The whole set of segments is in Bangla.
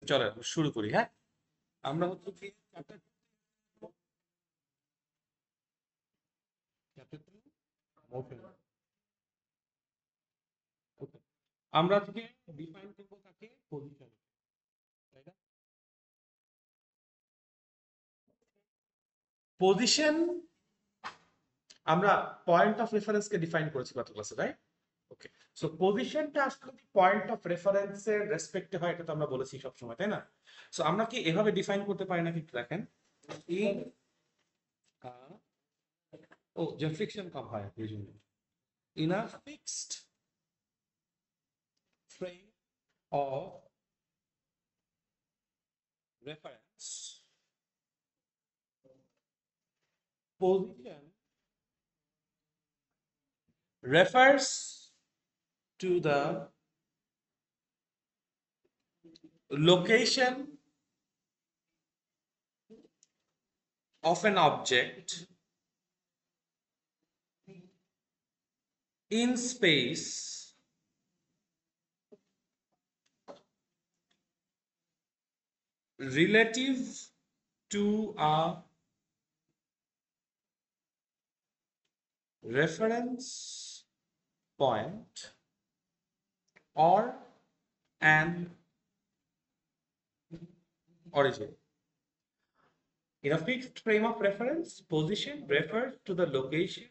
চলো শুরু করি। হ্যাঁ, আমরা হচ্ছে কি chapter 2, motion. Okay. আমরা আজকে ডিফাইন করব কাকে, পজিশন, তাই না? পজিশন আমরা পয়েন্ট অফ রেফারেন্সকে ডিফাইন করেছি গত ক্লাসে, রাইট? ওকে, সো পজিশনটা আসলে পয়েন্ট অফ রেফারেন্সের রেসপেক্টে হয়, এটা তো আমরা বলেছি সব সময়, তাই না? সো আমরা কি এভাবে ডিফাইন করতে পারি নাকি একটু দেখেন। ইন ও যে ফ্রিকশন কম হয় এই জন্য। In a fixed frame of reference, position refers to the location of an object in space relative to a reference point or an origin. In a fixed frame of reference, position refers to the location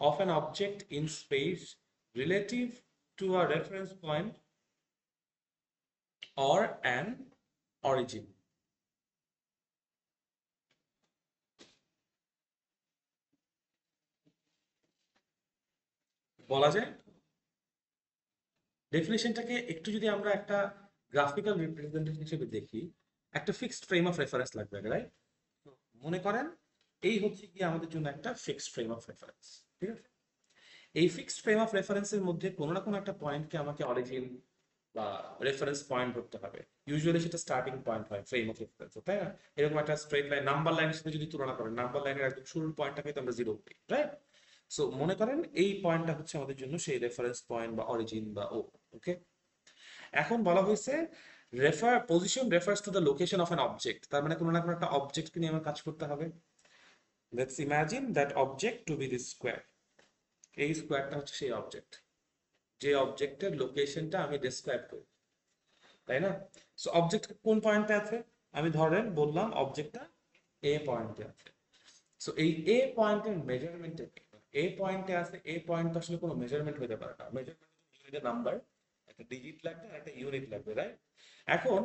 of an object in space relative to a reference point or an origin. বলা যায় ডেফিনেশনটাকে একটু যদি আমরা একটা গ্রাফিক্যাল রিপ্রেজেন্টেশন হিসেবে দেখি, একটা ফিক্সড ফ্রেম অফ রেফারেন্স লাগবে, রাইট? মনে করেন এই হচ্ছে কি আমাদের জন্য একটা ফিক্সড ফ্রেম অফ রেফারেন্স, ঠিক আছে? এই ফিক্সড ফ্রেম অফ রেফারেন্সের মধ্যে কোনো না কোনো একটা পয়েন্টকে আমাকে অরিজিন বা রেফারেন্স পয়েন্ট ধরতে হবে। ইউজুয়ালি সেটা স্টার্টিং পয়েন্ট হয় ফ্রেম অফ রেফারেন্স, তাই না? এরকম একটা স্ট্রেট লাইন নাম্বার লাইনের সাথে যদি তুলনা করেন, নাম্বার লাইনের একদম শুরুর পয়েন্টটাকে তো আমরা জিরো করি, রাইট? সো মনে করেন এই পয়েন্টটা হচ্ছে আমাদের জন্য সেই রেফারেন্স পয়েন্ট বা অরিজিন বা ও। ওকে, এখন বলা হয়েছে position refers to the location of an object, তার মানে কোনো না কোনো একটা অবজেক্টকে নিয়ে আমার কাজ করতে হবে। Let's imagine that object to be this square. এই স্কোয়ারটা হচ্ছে সেই অবজেক্ট, যে অবজেক্টের লোকেশনটা আমি ডেসক্রাইব করি, তাই না? সো অবজেক্ট কোন পয়েন্টে আছে, আমি ধরেন বললাম অবজেক্টটা এ পয়েন্টে আছে। সো এই এ পয়েন্টের মেজারমেন্টটা কি? এ পয়েন্টে আছে, এ পয়েন্ট আসলে কোনো মেজারমেন্ট হতে পারে না। মেজারমেন্ট নাম্বার, একটা ডিজিট লাগবে আর একটা ইউনিট লাগবে, রাইট? এখন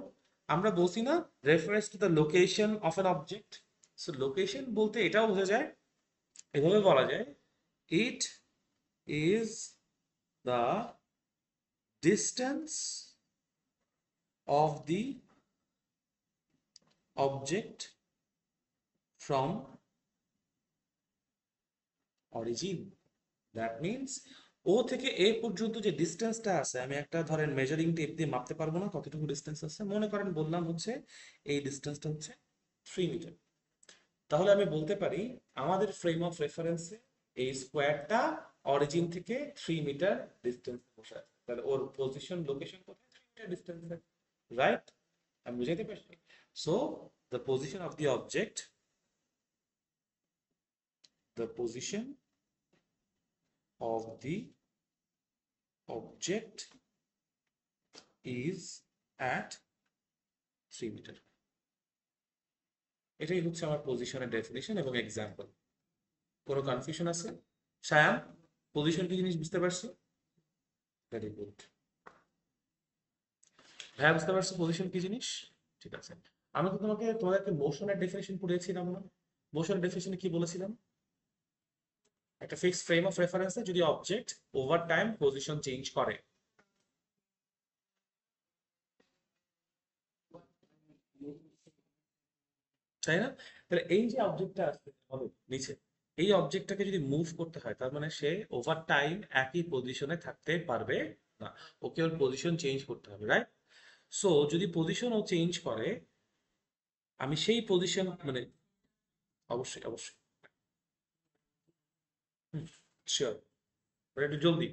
আমরা বলছি না reference to the location of an object. So location বলতে এটাও বোঝা যায়, এভাবে বলা যায়, it is the distance of the object from origin. That means O থেকে এ পর্যন্ত যে ডিস্টেন্সটা আছে, আমি একটা ধরেন মেজারিং টেপ দিয়ে মাপতে পারবো না কতটুকু ডিস্টেন্স আছে। মনে করেন বললাম হচ্ছে এই ডিস্টেন্সটা হচ্ছে 3 মিটার। তাহলে আমি বলতে পারি আমাদের ফ্রেম অফ রেফারেন্সে এই স্কোয়ারটা অরিজিন থেকে 3 মিটার ডিস্টেন্স বসে আছে। তাহলে ওর পজিশন লোকেশন কোথায়? 3 মিটার ডিস্টেন্সে, রাইট? আমি বুঝাইতে পারছি? So the position of the object, the position of the object is at 3 metre. এটাই হচ্ছে আমার পজিশনের ডেফিনিশন এবং এক্সাম্পল। কোনো কনফিউশন আছে? সায়াম, পজিশন কি জিনিস বুঝতে পারছো? Very good. হ্যাঁ, বুঝতে পারছো পজিশন কি জিনিস? ঠিক আছে। আমি তো তোমাদেরকে মোশনের ডেফিনিশন পড়িয়েছিলাম না? মোশনের ডেফিনিশনে কি বলেছিলাম? একটা ফিক্সড ফ্রেম অফ রেফারেন্সে যদি object over time position change করে, তাই না? তাহলে এই যে অবজেক্টটা আছে হবে নিচে, এই অবজেক্টটাকে যদি মুভ করতে হয়, তার মানে সে ওভার টাইম একই পজিশনে থাকতে পারবে না, ওকে ওর পজিশন চেঞ্জ করতে হবে, রাইট? সো যদি পজিশন ও চেঞ্জ করে, আমি সেই পজিশন মানে অবশ্যই অবশ্যই, শিওর, একটু জলদি।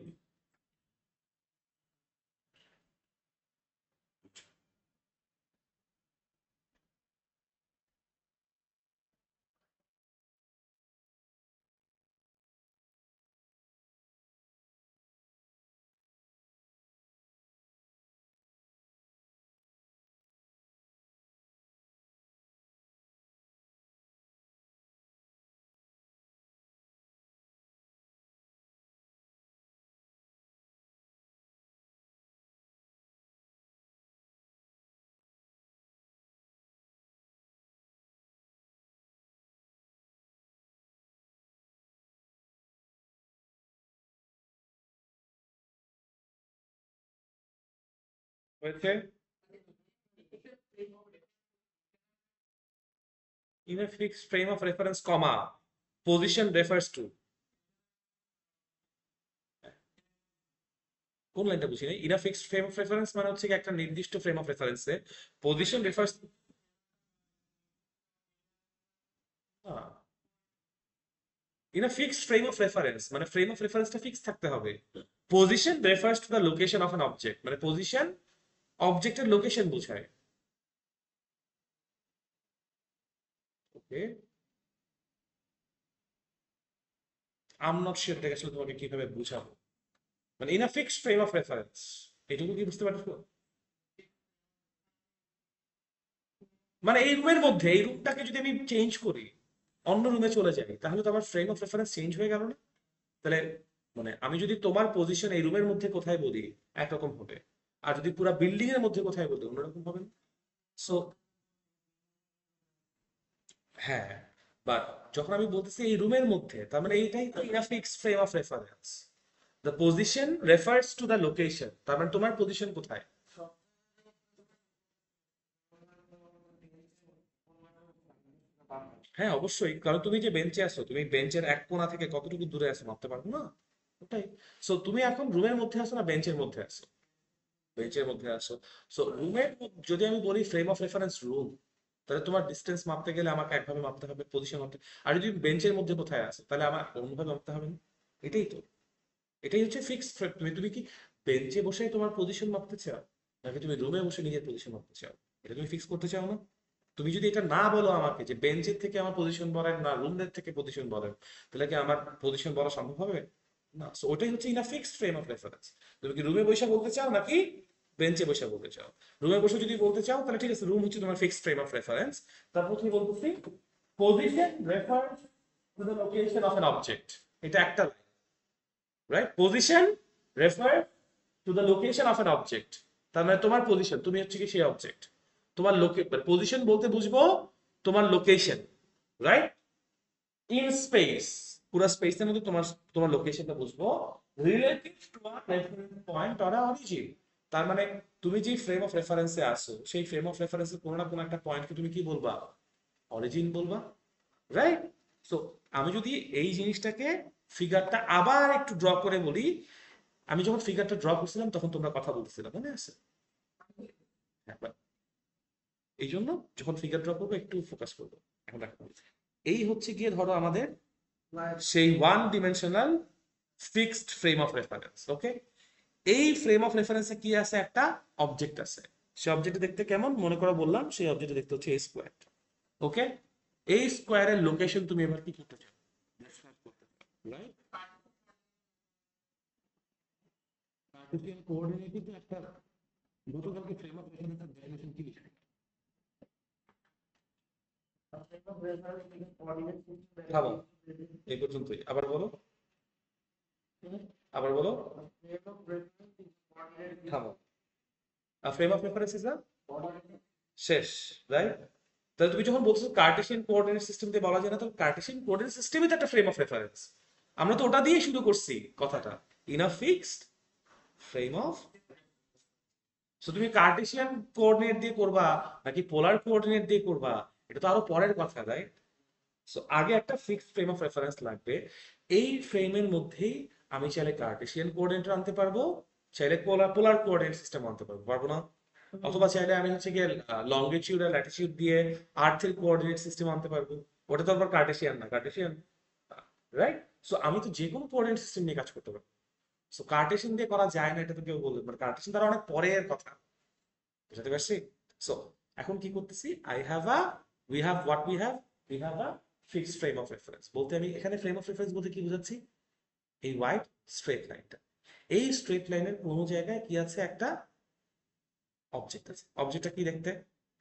হয়েছে? In a fixed frame of reference, comma, position refers to, কোন লাইনটা বুঝি নাই? In a fixed frame of reference মানে হচ্ছে কি একটা নির্দিষ্ট ফ্রেম অফ রেফারেন্সে position refers, in a fixed frame of reference মানে ফ্রেম অফ রেফারেন্সটা ফিক্স থাকতে হবে। Position refers to the location of an object, মানে পজিশন অবজেক্টের লোকেশন বোঝায়। Okay, I am not sure এটা আসলে তোমাকে কিভাবে বুঝাবো। মানে in a fixed frame of reference, এটুকু কি বুঝতে পারছো? মানে এই রুমের মধ্যে এই রুমটাকে যদি আমি চেঞ্জ করি, অন্য রুমে চলে যাই, তাহলে তো আমার ফ্রেম অফ রেফারেন্স চেঞ্জ হয়ে গেল না? তাহলে মানে আমি যদি তোমার পজিশন এই রুমের মধ্যে কোথায় বলি একরকম হবে, আর যদি পুরো বিল্ডিং এর মধ্যে কোথায় বলি অন্যরকম হবে না? সো হ্যাঁ, বাট যখন আমি বলতেছি এই রুমের মধ্যে, তার মানে এইটাই তো in a fixed frame of reference. The position refers to the location, তার মানে তোমার পজিশন কোথায়? হ্যাঁ অবশ্যই, কারণ তুমি যে বেঞ্চে আছো, তুমি বেঞ্চের এক কোণা থেকে কতটুকু দূরে আছো মাপতে পারবো না? ওটাই। সো তুমি এখন রুমের মধ্যে আছো না বেঞ্চের মধ্যে আছো? বেঞ্চের মধ্যে আছো। সো রুমের যদি আমি বলি ফ্রেম অফ রেফারেন্স রুম, তাহলে তোমার ডিস্টেন্স মাপতে গেলে আমাকে একভাবে মাপতে হবে, পজিশন মাপতে। আর যদি বেঞ্চের মধ্যে কোথায় আছে, তাহলে আমার অন্যভাবে মাপতে হবে না? এটাই তো, এটাই হচ্ছে ফিক্সড। তুমি তুমি কি বেঞ্চে বসে তোমার পজিশন মাপতে চাও, নাকি তুমি রুমে বসে নিজের পজিশন মাপতে চাও? এটা তুমি ফিক্স করতে চাও না? তুমি যদি এটা না বলো আমাকে যে বেঞ্চের থেকে আমার পজিশন বলেন না রুমের থেকে পজিশন বলেন, তাহলে কি আমার পজিশন বলা সম্ভব হবে? না। সো ওটাই হচ্ছে in a fixed frame of reference. তুমি কি রুমে বসে বলতে চাও নাকি বেঞ্চে বসে বলতে চাও? রুমে বসে যদি বলতে চাও তাহলে ঠিক আছে, রুম হচ্ছে তোমার ফিক্সড ফ্রেম অফ রেফারেন্স। তারপর তুমি বলতেছি position refers to the location of an object. এটা একটা line, right? Position refer to the location of an object, তার মানে তোমার পজিশন, তুমি হচ্ছে কি সেই অবজেক্ট। তোমার পজিশন বলতে বুঝবো তোমার লোকেশন, রাইট? ইন স্পেস, পুরো স্পেসের মধ্যে তোমার তোমার লোকেশনটা বুঝবো relative to a reference point or origin. তার মানে তুমি যে ফ্রেম অফ রেফারেন্সে আসো, সেই ফ্রেম অফ রেফারেন্সের কোনো না কোনো একটা পয়েন্টকে তুমি কি বলবা? অরিজিন বলবা, রাইট? সো আমি যদি এই জিনিসটাকে ফিগারটা আবার একটু ড্র করে বলি, আমি যখন ফিগারটা ড্র করছিলাম তখন তোমরা কথা বলতেছিলাম, মনে আছে? হ্যাঁ, এই জন্য যখন ফিগার ড্র করবো একটু ফোকাস করবো। এখন দেখো, এই হচ্ছে গিয়ে ধরো আমাদের সেই one dimensional fixed frame of reference. Okay, এই ফ্রেম অফ রেফারেন্সে কি আছে? একটা অবজেক্ট আছে। সেই অবজেক্ট দেখতে কেমন মনে করো বললাম, সেই অবজেক্ট দেখতে হচ্ছে এই স্কোয়ার। ওকে, এই স্কোয়ারের লোকেশন তুমি এবার কি করতে চাও? Describe করতে চাও, right? কার্টেসিয়ান কোঅর্ডিনেটে তো একটা, গতকালকে ফ্রেম অফ রেফারেন্সের ডেফিনিশন কি লিখে? থামো, এই পর্যন্তই। আবার বলো, আবার বলো। থামো, ফ্রেম অফ রেফারেন্স ইজ শেষ, রাইট? তাহলে তুমি যখন বলছো কার্টেসিয়ান কোঅর্ডিনেট সিস্টেম দিয়ে বলা যায় না, তো কার্টেসিয়ান কোঅর্ডিনেট সিস্টেমই তো একটা ফ্রেম অফ রেফারেন্স। আমরা তো ওটা দিয়ে শুরু করছি কথাটা, in a fixed frame of. So তুমি কার্টেসিয়ান কোঅর্ডিনেট দিয়ে করবা নাকি পোলার কোঅর্ডিনেট দিয়ে করবা, এটা তো আরো পরের কথা, রাইট? সো আগে একটা ফিক্সড ফ্রেম অফ রেফারেন্স লাগবে। এই ফ্রেমের মধ্যেই আমি চাইলে কার্টেসিয়ান কোঅর্ডিনেট আনতে পারবো, চাইলে পোলার পোলার কোঅর্ডিনেট সিস্টেম আনতে পারবো, পারবো না? অথবা চাইলে আমি হচ্ছে গিয়ে লঙ্গিটিউড আর ল্যাটিটিউড দিয়ে আর্থের কোঅর্ডিনেট সিস্টেম আনতে পারবো। ওটা তো আবার কার্টেসিয়ান না, কার্টেসিয়ান, রাইট? সো আমি তো যে কোনো কোঅর্ডিনেট সিস্টেম নিয়ে কাজ করতে পারবো। সো কার্টেসিয়ান দিয়ে করা যায় না এটা তো কেউ বলবে, মানে কার্টেসিয়ান তারা অনেক পরের কথা। বুঝতে পারছি? সো এখন কি করতেছি, I have a, we have what we have a fixed frame of reference. বলতে আমি এখানে ফ্রেম অফ রেফারেন্স বলতে কি বোঝাচ্ছি? এই হোয়াইট স্ট্রেট লাইনটা, এই স্ট্রেট লাইনের কোনো জায়গায় কি আছে? একটা অবজেক্ট আছে। অবজেক্টটা কি দেখতে?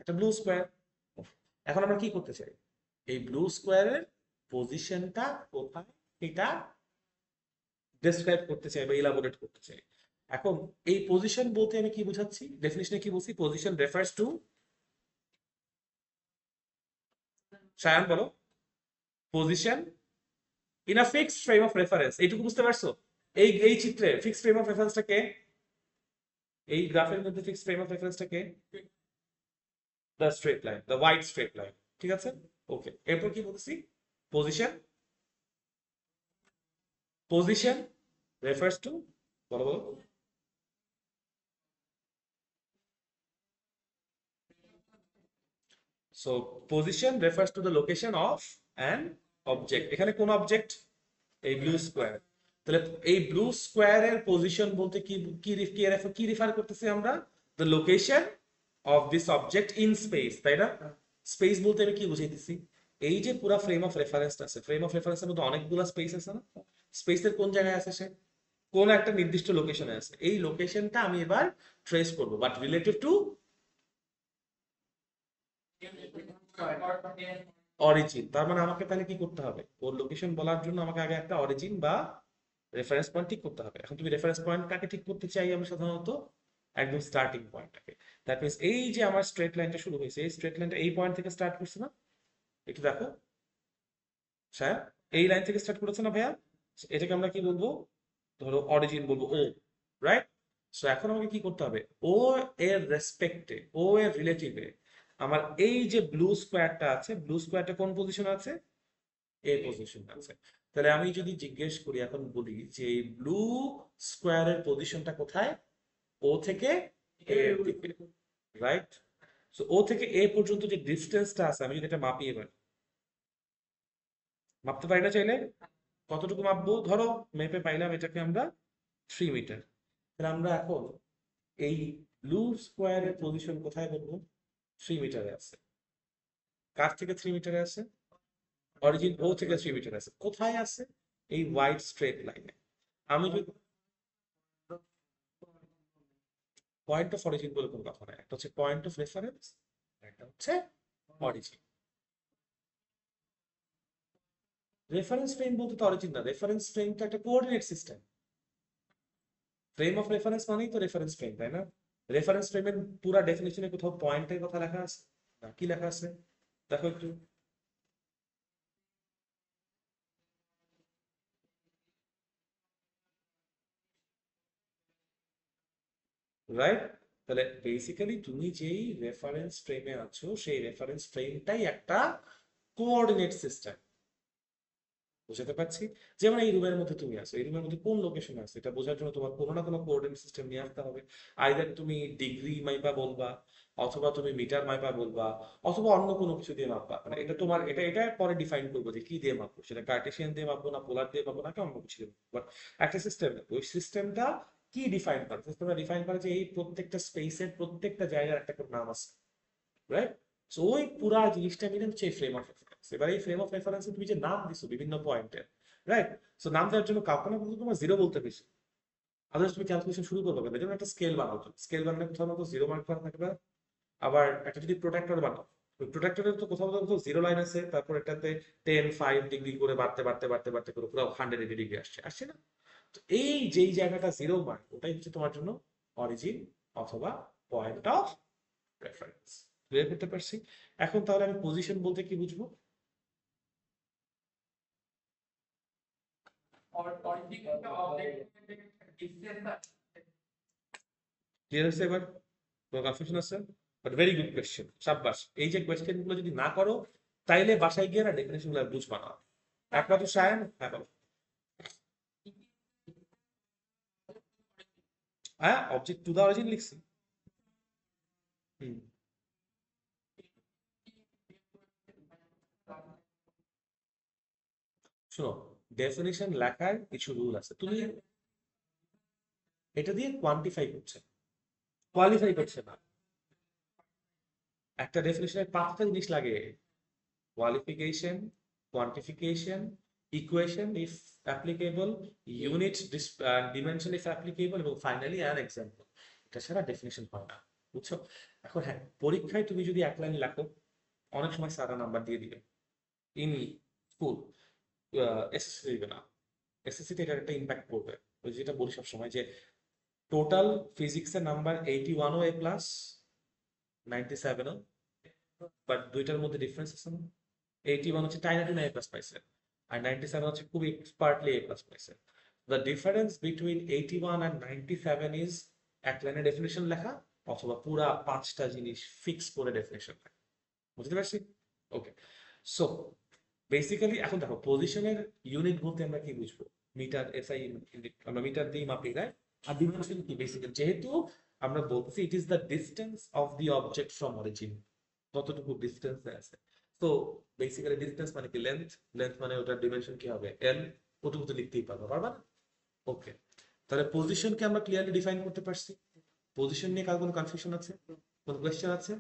একটা ব্লু স্কোয়ার। এখন আমরা কি করতে চাই? এই ব্লু স্কোয়ারের পজিশনটা কোথায় এটা ডেসক্রাইব করতে চাই বা ইলাবোরেট করতে চাই। এখন এই পজিশন বলতে আমি কি বুঝাচ্ছি? ডেফিনিশনে কি বলছি? পজিশন রেফার্স টু, সায়ান বলো, position in a fixed frame of reference. এইটুকু বুঝতে পারছো? এই এই চিত্রে ফিক্সড ফ্রেম অফ রেফারেন্সটা কে? এই গ্রাফের মধ্যে ফিক্সড ফ্রেম অফ রেফারেন্সটাকে the straight line, the white straight line, ঠিক আছে? ওকে, এরপর কি বলছি? পজিশন, পজিশন রেফার্স টু, বলো বলো। So position refers to the location of an object. এখানে কোন অবজেক্ট? এই ব্লু স্কোয়ার। তাহলে এই ব্লু স্কোয়ারের পজিশন বলতে কি কি কি রেফার করতেছি আমরা? The location of this object in space, তাই না? স্পেস বলতে আমি কি বুঝাইতেছি? এই যে পুরো ফ্রেম অফ রেফারেন্স আছে, ফ্রেম অফ রেফারেন্সের মধ্যে অনেকগুলো স্পেস আছে না? স্পেসের কোন জায়গায় আছে সে? কোন একটা নির্দিষ্ট লোকেশনে আছে। এই লোকেশনটা আমি এবার ট্রেস করব, বাট রিলেটিভ টু অরিজিন। তার মানে আমাকে তাহলে কি করতে হবে? ওর লোকেশন বলার জন্য আমাকে আগে একটা অরিজিন বা রেফারেন্স পয়েন্ট ঠিক করতে হবে। এখন তুমি রেফারেন্স পয়েন্ট কাকে ঠিক করতে চাই? আমি সাধারণত একদম স্টার্টিং পয়েন্টটাকে। দ্যাট মিনস এই যে আমার স্ট্রেট লাইনটা শুরু হয়েছে, এই স্ট্রেট লাইনটা এই পয়েন্ট থেকে স্টার্ট করছে না? একটু দেখো স্যার, এই লাইন থেকে স্টার্ট করেছে না ভাইয়া? এটাকে আমরা কি বলবো? ধরো অরিজিন বলবো, ও, রাইট? সো এখন আমাকে কি করতে হবে? ও এর রেসপেক্টে, ও এর রিলেটিভে আমার এই যে ব্লু স্কোয়ারটা আছে, ব্লু স্কোয়ারটা কোন পজিশন আছে? এ পজিশন আছে। তাহলে আমি যদি জিজ্ঞেস করি, এখন বলি যে এই ব্লু স্কোয়ারের পজিশনটা কোথায়? ও থেকে এ এর দিকে, রাইট? সো ও থেকে এ পর্যন্ত যে ডিস্টেন্সটা আছে, আমি যদি এটা মাপি এবার, মাপতে পারি না চাইলে? কতটুকু মাপবো? ধরো মেপে পাইলাম এটাকে আমরা 3 মিটার। তাহলে আমরা এখন এই ব্লু স্কোয়ারের পজিশন কোথায় বলবো? 3 মিটারে আছে। কার থেকে 3 মিটারে আছে? অরিজিন ও থেকে 3 মিটার আছে। কোথায় আছে? এই হোয়াইট স্ট্রেট লাইনে। আমি যদি পয়েন্ট অফ অরিজিন বলে কোনো কথা নাই, একটা হচ্ছে পয়েন্ট অফ রেফারেন্স, একটা হচ্ছে অরিজিন। রেফারেন্স ফ্রেম বলতে তো অরিজিন না, রেফারেন্স ফ্রেমটা একটা coordinate system. Frame of reference মানেই তো রেফারেন্স ফ্রেম, তাই না? রেফারেন্স ফ্রেমের পুরো ডেফিনেশনে কোথাও পয়েন্টের কথা লেখা আছে না? কি লেখা আছে দেখো একটু, রাইট? তাহলে বেসিক্যালি তুমি যেই রেফারেন্স ফ্রেমে আছো, সেই রেফারেন্স ফ্রেমটাই একটা কোঅর্ডিনেট সিস্টেম। বুঝতে পারছি? যেমন এই রুমের মধ্যে তুমি আছো, এই রুমের মধ্যে কোন লোকেশনে আছো এটা বোঝার জন্য তোমার কোনো না কোনো কোঅর্ডিনেট সিস্টেম নিয়ে আসতে হবে। আইদার তুমি ডিগ্রি মাইপা বলবা, অথবা তুমি মিটার মাইপা বলবা, অথবা অন্য কোনো কিছু দিয়ে মাপবা। মানে এটা তোমার, এটা পরে ডিফাইন করবো যে কি দিয়ে মাপবো, সেটা কার্টেশিয়ান দিয়ে মাপবো, না পোলার দিয়ে মাপবো, না অন্য কিছু দিয়ে মাপবো। বাট একটা সিস্টেম, ওই সিস্টেমটা কি ডিফাইন করে? সিস্টেমটা ডিফাইন করে যে এই প্রত্যেকটা স্পেসের প্রত্যেকটা জায়গার একটা করে নাম আছে, রাইট? সো ওই পুরা জিনিসটা মিলে হচ্ছে এই ফ্রেম অফ রেফারেন্স। এবার এই ফ্রেম অফ রেফারেন্সে তুমি যে নাম দিছো বিভিন্ন পয়েন্টের, রাইট? সো নাম দেওয়ার জন্য কাউকে না কিন্তু তোমার জিরো বলতে বেশি, আদার্স তুমি ক্যালকুলেশন শুরু করবে কেন? যেমন একটা স্কেল বানাও, স্কেল বানালে কোথাও না কোথাও জিরো মার্ক করা থাকবে। আবার একটা যদি প্রোট্রাক্টর বানাও, ওই প্রোট্রাক্টরের তো কোথাও না কোথাও জিরো লাইন আছে, তারপর এটাতে 10 5 ডিগ্রি করে বাড়তে বাড়তে বাড়তে বাড়তে করে পুরো 180 ডিগ্রি আসছে, আসছে না? তো এই যেই জায়গাটা জিরো মার্ক, ওটাই হচ্ছে তোমার জন্য অরিজিন অথবা পয়েন্ট অফ রেফারেন্স। ক্লিয়ার করতে পারছি? এখন তাহলে আমি পজিশন বলতে কি বুঝবো? ক্লিয়ার হচ্ছে এবার? কোনো কনফিউশন আছে? বাট ভেরি গুড কোয়েশ্চেন, সাব্বাস। এই যে কোয়েশ্চেন গুলো যদি না করো, তাইলে বাসায় গিয়ে না ডেফিনেশন গুলো বুঝবা না। একমাত্র সায়ন, হ্যাঁ বলো। হ্যাঁ, অবজেক্ট টু দা অরিজিন লিখছি। হুম, শোনো, ডেফিনেশন লেখার কিছু রুল আছে। তুমি এটা দিয়ে কোয়ান্টিফাই করছে, কোয়ালিফাই করছে না। একটা ডেফিনেশনের 5টা জিনিস লাগে: qualification, quantification, equation if applicable, unit dimension if applicable, এবং ফাইনালি an example। এটা ছাড়া ডেফিনেশন হয় না, বুঝছো? এখন হ্যাঁ, পরীক্ষায় তুমি যদি এক লাইন লেখো, অনেক সময় সারা নাম্বার দিয়ে দিবে। ইন স্কুল এসএসসি দিবে না। এসএসসি তে এটার একটা ইম্প্যাক্ট পড়বে। ওই যেটা বলি সবসময় যে টোটাল ফিজিক্সের নাম্বার 81ও এ প্লাস, 97ও, বাট দুইটার মধ্যে ডিফারেন্স আছে না? 81 হচ্ছে টাইনা টুনা এ প্লাস পাইছে, আর 97 হচ্ছে খুব এক্সপার্টলি এ প্লাস পাইছে। The difference between 81 and 97 is এক লাইনে ডেফিনেশন লেখা অথবা পুরা 5টা জিনিস ফিক্স করে ডেফিনেশন লেখা। বুঝতে পারছি? ওকে, সো বেসিক্যালি এখন দেখো পজিশনের ইউনিট বলতে আমরা কি বুঝবো? মিটার, এসআই ইউনিট, আমরা মিটার দিয়ে মাপি, রাইট? আর ডিমেনশন কি? বেসিক্যালি যেহেতু আমরা বলতেছি ইট is the distance of the object from origin, কতটুকু ডিস্টেন্সে আছে। তো বেসিক্যালি ডিস্টেন্স মানে কি? লেন্থ। লেন্থ মানে ওটার ডিমেনশন কি হবে? এল। ওটুকু তো লিখতেই পারবা, পারবা না? ওকে, তাহলে পজিশনকে আমরা ক্লিয়ারলি ডিফাইন করতে পারছি। পজিশন নিয়ে কারো কোনো কনফিউশন আছে? কোনো কোয়েশ্চেন আছে?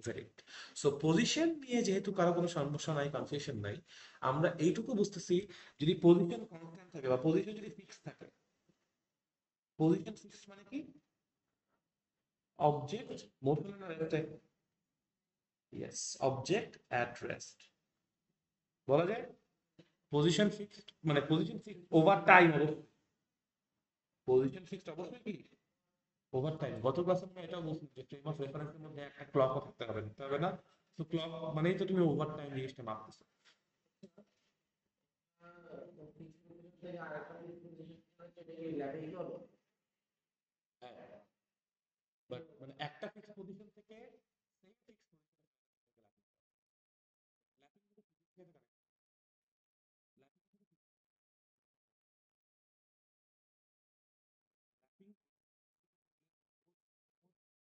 Very good. সো পজিশন নিয়ে যেহেতু কারো কোনো সমস্যা নাই, কনফিউশন নাই, আমরা এইটুকু বুঝতেছি যদি পজিশন কনস্ট্যান্ট থাকে বা পজিশন যদি ফিক্স থাকে। পজিশন ফিক্স মানে কি? অবজেক্ট মোশন না রেস্টে? ইয়েস, অবজেক্ট অ্যাট রেস্ট বলা যায়। পজিশন ফিক্সড মানে পজিশন ফিক্সড ওভার টাইম হবে। পজিশন ফিক্সড অবশ্যই কি ওভার টাইম। গত ক্লাসে আমরা এটাও বলছি যে ফ্রেম অফ রেফারেন্সের মধ্যে একটা ক্লকও থাকতে হবে, থাকতে হবে না? তো ক্লক মানেই তো তুমি ওভার টাইম জিনিসটা মাপতেছো। হ্যাঁ, বাট মানে একটা ফিক্স পজিশন থেকে সেম ফিক্স পজিশন ল্যাপিং কিন্তু ফিজিক্স এর কানেক্ট। ল্যাপিং কিন্তু ল্যাপিং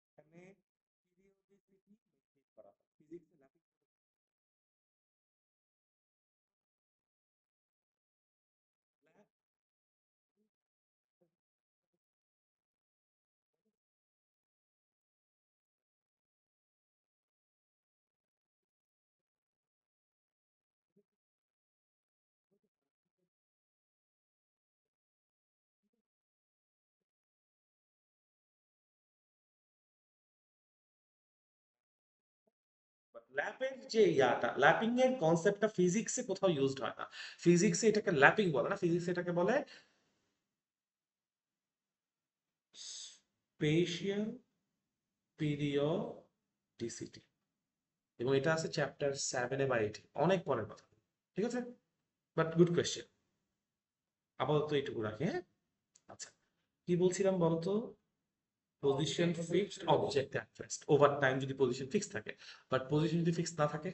এখানে পিরিওডিসিটি মেনটেন করা হয় ফিজিক্সে। ল্যাপিং ল্যাপ ল্যাপের যে ইয়াটা, ল্যাপিং এর কনসেপ্টটা ফিজিক্সে কোথাও ইউজড হয় না। ফিজিক্সে এটাকে ল্যাপিং বলে না, ফিজিক্সে এটাকে বলে স্পেশিয়াল পিরিয়ডিসিটি। এবং এটা আছে চ্যাপ্টার 7 বা 8, অনেক পরের কথা। ঠিক আছে, বাট গুড কোয়েশ্চেন। আপাতত এইটুকু রাখি, হ্যাঁ? আচ্ছা, কি বলছিলাম বলতো? Position fixed, object at rest. Over time যদি পজিশন ফিক্স থাকে, বাট পজিশন যদি ফিক্স না থাকে,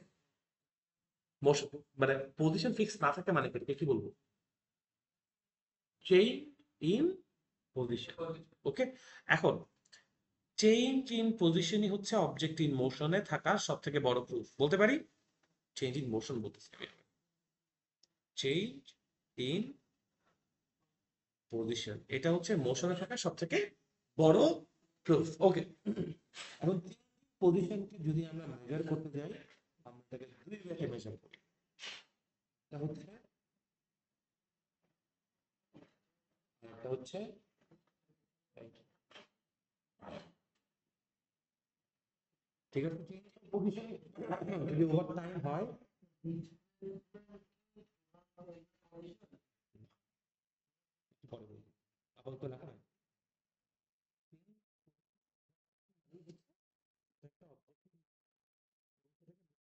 মোশন মানে পজিশন ফিক্স না থাকে মানে কি? কি বলবো? Change in position. ওকে, এখন চেঞ্জ ইন পজিশনই হচ্ছে অবজেক্ট ইন মোশনে থাকার সব থেকে বড় প্রুফ বলতে পারি। চেঞ্জ ইন মোশন বলতেছি আমি। চেঞ্জ ইন পজিশন এটা হচ্ছে মোশনে থাকার সব থেকে বড় প্রুফ। ওকে, এখন পজিশনকে যদি আমরা মেজার করতে যাই, আমরা এটাকে দুই ভাবে মেজার করি। এটা হচ্ছে, এটা হচ্ছে ঠিক আছে। পজিশন যদি ওভার টাইম হয়, একটু পরে বলবো, আপাতত লেখা নাই। একটা অবজেক্ট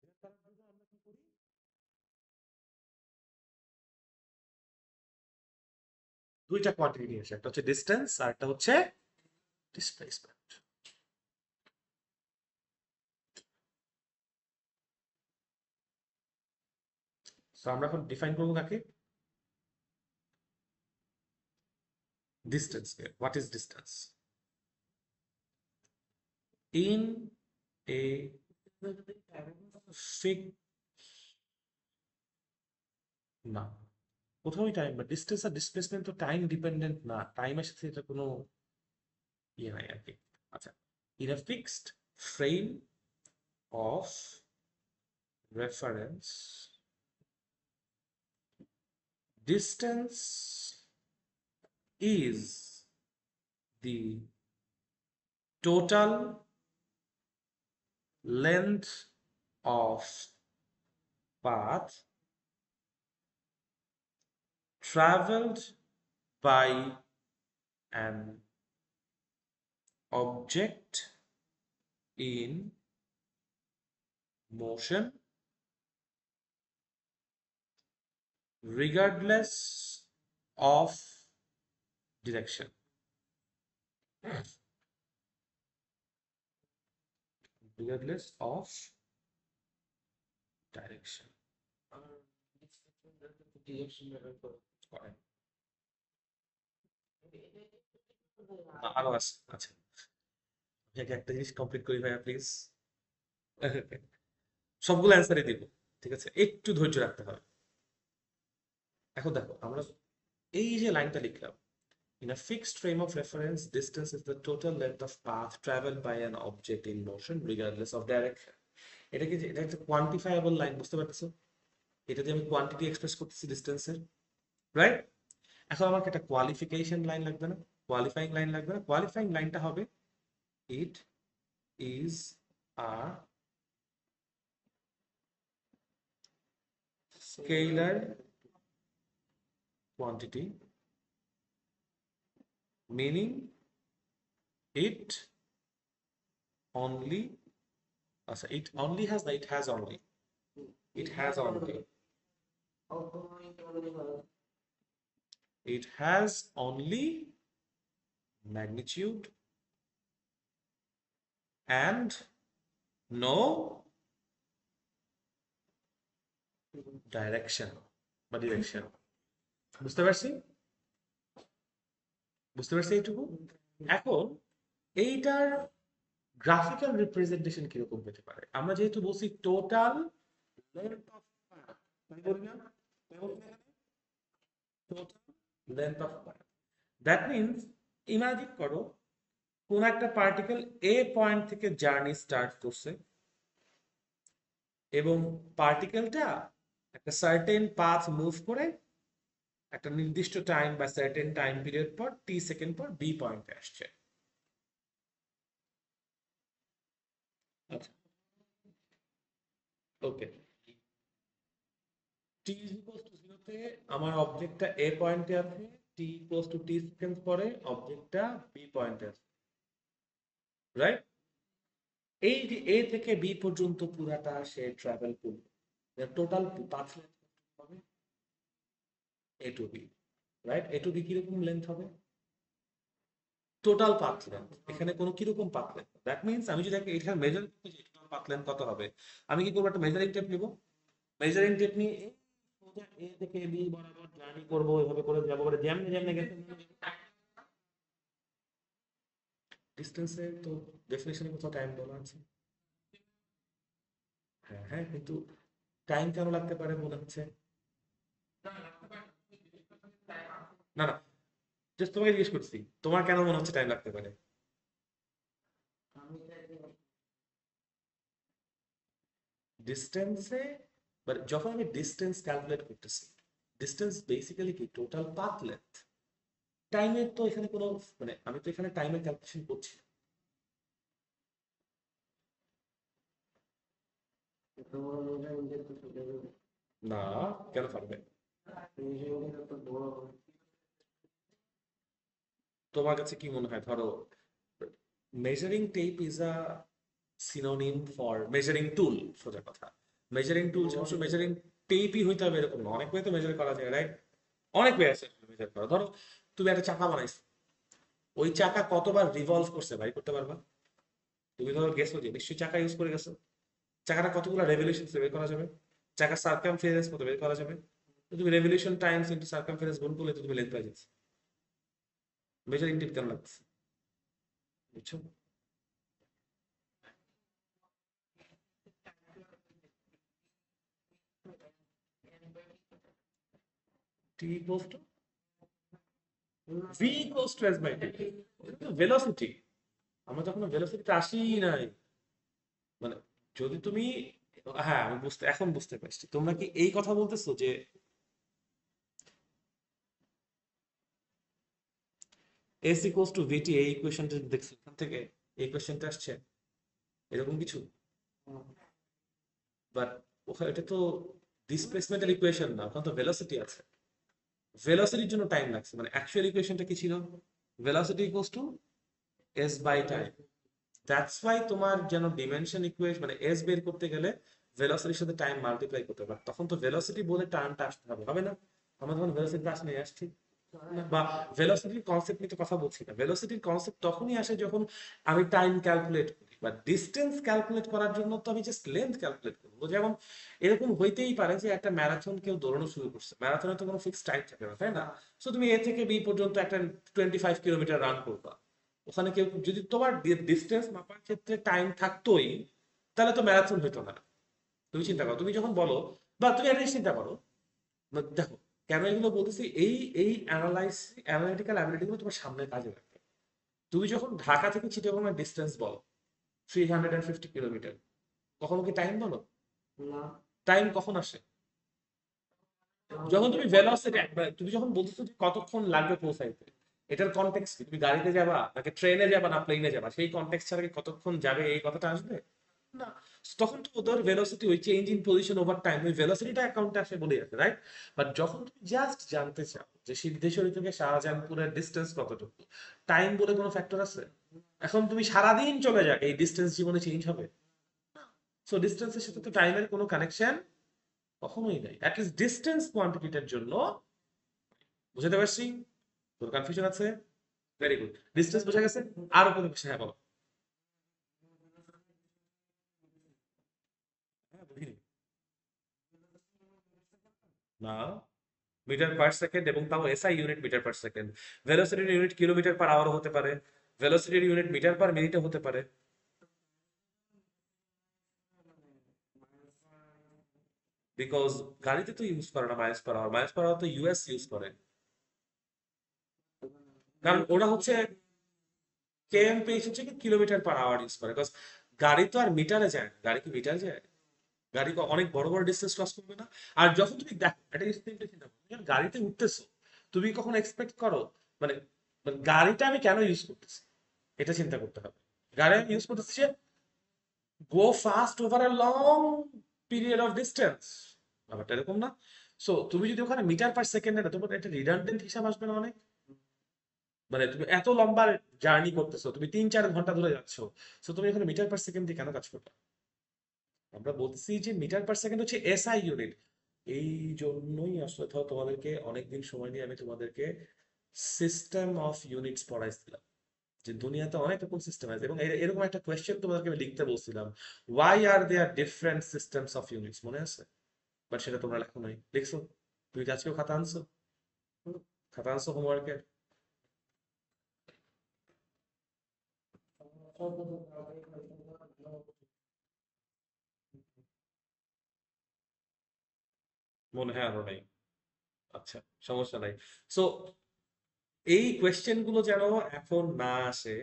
মেজার করার জন্য আমরা কি করি? দুইটা কোয়ান্টিটি নিয়ে আসে, একটা হচ্ছে ডিস্টেন্স আর একটা হচ্ছে ডিসপ্লেসমেন্ট। সো আমরা এখন ডিফাইন করবো কাকে? Distance K. What is distance? In a ফিক না, কোথাওই টাইম বা ডিস্টেন্স আর ডিসপ্লেসমেন্ট তো টাইম ডিপেন্ডেন্ট না, টাইমের সাথে এটা কোনো ইয়ে নাই আর কি। আচ্ছা, in a fixed frame of reference, distance is the total length of path traveled by an object in motion regardless of direction. regardless of direction. করেন। আরো আছে, আচ্ছা আপনাকে একটা জিনিস কমপ্লিট করি ভাইয়া প্লিজ। সবগুলো অ্যান্সারই দিব, ঠিক আছে, একটু ধৈর্য রাখতে হবে। এখন দেখো আমরা এই যে লাইনটা লিখলাম, in a fixed frame of reference distance is the total length of path traveled by an object in motion regardless of direction. এটা কি, এটা একটা কোয়ান্টিফায়াবল লাইন, বুঝতে পারতেছো? এটা দিয়ে আমি কোয়ান্টিটি এক্সপ্রেস করতেছি ডিস্টেন্সের, রাইট? এখন আমাকে একটা কোয়ালিফিকেশন লাইন লাগবে না? কোয়ালিফাইং লাইন লাগবে না? কোয়ালিফাইং লাইনটা হবে it is a scalar quantity meaning it only, it only has, it has only, it has only, it has only magnitude and no direction বা ডিরেকশন। বুঝতে পারছি? বুঝতে পারছি এইটুকু? এখন এইটার গ্রাফিক্যাল রিপ্রেজেন্টেশন কিরকম হতে পারে? আমরা যেহেতু বলছি টোটাল লেন্থ অফ পাথ, আমি বলি না, total length of path, that means imagine করো কোন একটা পার্টিকেল এ পয়েন্ট থেকে জার্নি স্টার্ট করছে এবং পার্টিকেলটা একটা সার্টেন পাথ মুভ করে একটা নির্দিষ্ট টাইম বা সার্টেন টাইম পিরিয়ড পর টি সেকেন্ড পর বি পয়েন্টে আসছে। আচ্ছা, ওকে, টি ইকুয়ালস টু 0 তে আমার অবজেক্টটা এ পয়েন্টে আছে, টি ইকুয়ালস টু টি সেকেন্ড পরে অবজেক্টটা বি পয়েন্টে আছে, রাইট? এই যে এ থেকে বি পর্যন্ত পুরাটা সে ট্রাভেল করবে, টোটাল পাথ লেন্থ হবে এ টু বি, রাইট? এ টু বি কিরকম লেন্থ হবে? Total path length. এখানে কোনো কিরকম পাথ লেন্থ, দ্যাট মিনস আমি যদি এখানে মেজার করতে চাই টোটাল পাথ লেন্থ কত হবে, আমি কি করবো? একটা মেজারিং টেপ নিব, মেজারিং টেপ নিয়ে সোজা এ থেকে বি বরাবর জার্নি করবো, এভাবে করে যাবো, করে যেমনি যেমনি গেছে ডিস্টেন্সে তো ডেফিনেশনে কোথাও টাইম বলা আছে? হ্যাঁ হ্যাঁ, কিন্তু টাইম কেন লাগতে পারে মনে হচ্ছে? না না, জাস্ট তোমাকে জিজ্ঞেস করছি, তোমার কেন মনে হচ্ছে টাইম লাগতে পারে? ডিস্টেন্সে, বাট যখন আমি ডিস্টেন্স ক্যালকুলেট করতেছি, ডিস্টেন্স বেসিক্যালি কি টোটাল পাথ লেন্থ, টাইমের তো এখানে কোনো, মানে আমি তো এখানে টাইমের ক্যালকুলেশন করছি না। কেন পারবে? তোমার কাছে কি মনে হয়, ধরো measuring tape is a synonym for measuring tool, সোজা কথা। মেজারিং টুল অবশ্য মেজারিং টেপই হইতে হবে এরকম না, অনেক ওয়ে তো মেজার করা যায়, রাইট? অনেক ওয়ে আছে মেজার করা। ধরো তুমি একটা চাকা বানাইছো, ওই চাকা কতবার রিভলভ করছে ভাই, করতে পারবা? তুমি ধরো গেছো যে নিশ্চয়ই চাকা ইউজ করে গেছো, চাকাটা কতগুলো রেভলিউশন বের করা যাবে, চাকার সার্কামফারেন্স কত বের করা যাবে, তো তুমি রেভলিউশন টাইমস ইনটু সার্কামফারেন্স গুণ করলে তো তুমি লেন্থ পাই যাচ্ছে। মেজারিং টেপ কেন লাগছে, বুঝছো? T equals to V equals to S by T, velocity. আমরা তখন ভেলোসিটিতে আসিই নাই, মানে যদি তুমি, হ্যাঁ আমি বুঝতে, এখন বুঝতে পারছি, তোমরা কি এই কথা বলতেছো যে এস ইকুয়ালস টু ভিটি, এই ইকুয়েশনটা দেখছো এখান থেকে এই কোয়েশ্চেনটা আসছে এরকম কিছু, বাট ওখানে এটা তো ডিসপ্লেসমেন্টের ইকুয়েশন না, ওখানে তো ভেলোসিটি আছে, ভেলোসিটির জন্য টাইম লাগছে, মানে অ্যাকচুয়াল ইকুয়েশনটা কি ছিল? Velocity equals to S by time. That's why তোমার যেন ডিমেনশন ইকুয়েশন, মানে এস বের করতে গেলে ভেলোসিটির সাথে টাইম মাল্টিপ্লাই করতে হবে, তখন তো ভেলোসিটি বলে টার্মটা আসতে হবে, হবে না? আমরা তখন ভেলোসিটি ক্লাস নিয়ে আসছি, বা ভেলোসিটির কনসেপ্ট নিয়ে তো কথা বলছি না, ভেলোসিটির কনসেপ্ট তখনই আসে যখন আমি টাইম ক্যালকুলেট করি, বা ডিস্টেন্স ক্যালকুলেট করার জন্য তো আমি জাস্ট লেন্থ ক্যালকুলেট করবো। যেমন এরকম হইতেই পারে যে একটা ম্যারাথন কেউ দৌড়ানো শুরু করছে, ম্যারাথনে তো কোনো ফিক্সড টাইম থাকে না, তাই না? সো তুমি এ থেকে বি পর্যন্ত একটা 25 কিলোমিটার রান করবা, ওখানে কেউ যদি তোমার ডিস্টেন্স মাপার ক্ষেত্রে টাইম থাকতোই, তাহলে তো ম্যারাথন হইতো না। তুমি চিন্তা করো, তুমি যখন বলো, বা তুমি একটা জিনিস চিন্তা করো, দেখো কেন এগুলো বলতেছি, এই এই অ্যানালাইটিক্যাল অ্যাবিলিটি গুলো তোমার সামনে কাজে লাগবে। তুমি যখন ঢাকা থেকে চিটাগং ডিস্টেন্স বলো 350 কিলোমিটার, কখনো কি টাইম বলো? না। টাইম কখন আসে? যখন তুমি ভেলোসিটি, তুমি যখন বলতেছো যে কতক্ষণ লাগবে পৌঁছাইতে, এটার কনটেক্সট কি? তুমি গাড়িতে যাবা নাকি ট্রেনে যাবা না প্লেনে যাবা, সেই কনটেক্সট ছাড়া কি কতক্ষণ যাবে এই কথাটা আসবে না। তখন তো ওদের ভেলোসিটি, ওই change in position over time, ওই ভেলোসিটিটা অ্যাকাউন্টে আসে বলে আছে, রাইট? বাট যখন তুমি জাস্ট জানতে চাও যে সিদ্ধেশ্বরী থেকে শাহজাহানপুরের ডিস্টেন্স কতটুকু, টাইম বলে কোনো ফ্যাক্টর আছে? এখন তুমি সারাদিন চলে যাক, এই ডিস্টেন্স জীবনে চেঞ্জ হবে? সো ডিস্টেন্সের সাথে তো টাইমের কোনো কানেকশন কখনোই নাই, অ্যাটলিস্ট ডিস্টেন্স কোয়ান্টিটিটার জন্য। বুঝতে পারছি? তোর কনফিউশন আছে? ভেরি গুড, ডিস্টেন্স বোঝা গেছে। আরো কোনো বিষয়, হ্যাঁ বলো। হ্যাঁ, বুঝিনি। না, মিটার পার সেকেন্ড, এবং তাও SI unit metre per second. ভেলোসিটির ইউনিট কিলোমিটার পার আওয়ার হতে পারে, ভেলোসিটির ইউনিট মিটার পার মিনিটে হতে পারে। বিকজ গাড়িতে তো ইউজ করে না miles per hour, miles per hour তো ইউএস ইউজ করে, কারণ ওরা হচ্ছে কেএমপি হচ্ছে কি কিলোমিটার পার আওয়ার ইউজ করে। বিকজ গাড়ি তো আর মিটারে যায় না, গাড়ি কি মিটার যায়? গাড়ি অনেক বড় বড় ডিস্টেন্স ক্রস করবে না। আর যখন তুমি দেখো একটা জিনিস তুমি চিন্তা করো, তুমি যখন গাড়িতে উঠতেছো, তুমি কখন এক্সপেক্ট করো, মানে মানে গাড়িটা আমি কেন ইউজ করতেছি এটা চিন্তা করতে হবে। গাড়ি আমি ইউজ করতেছি যে গো fast over a long period of distance, ব্যাপারটা এরকম না? সো তুমি যদি ওখানে মিটার পার সেকেন্ডে না, তোমার একটা রিডান্ডেন্ট হিসাব আসবে না অনেক? মানে তুমি এত লম্বা জার্নি করতেছো, তুমি 3-4 ঘন্টা ধরে যাচ্ছ, সো তুমি এখানে মিটার পার সেকেন্ড দিয়ে কেন কাজ করবে? আমরা বলতেছি যে মিটার পার সেকেন্ড হচ্ছে এসআই ইউনিট। এই জন্যই আসলে ধরো তোমাদেরকে অনেকদিন সময় নিয়ে আমি তোমাদেরকে সিস্টেম অফ ইউনিটস পড়াইছিলাম, যে দুনিয়াতে অনেক রকম সিস্টেম আছে, এবং এরকম একটা কোয়েশ্চেন তোমাদেরকে আমি লিখতে বলছিলাম, why are there different systems of units, মনে আছে? বাট সেটা তোমরা লেখো নাই, লিখছো? তুমি কি আজকেও খাতা আনছো? খাতা আনছো হোমওয়ার্কের? মনে হয় আরো নাই। আচ্ছা, সমস্যা নাই। সো এই কোয়েশ্চেন গুলো যেন এখন না আসে,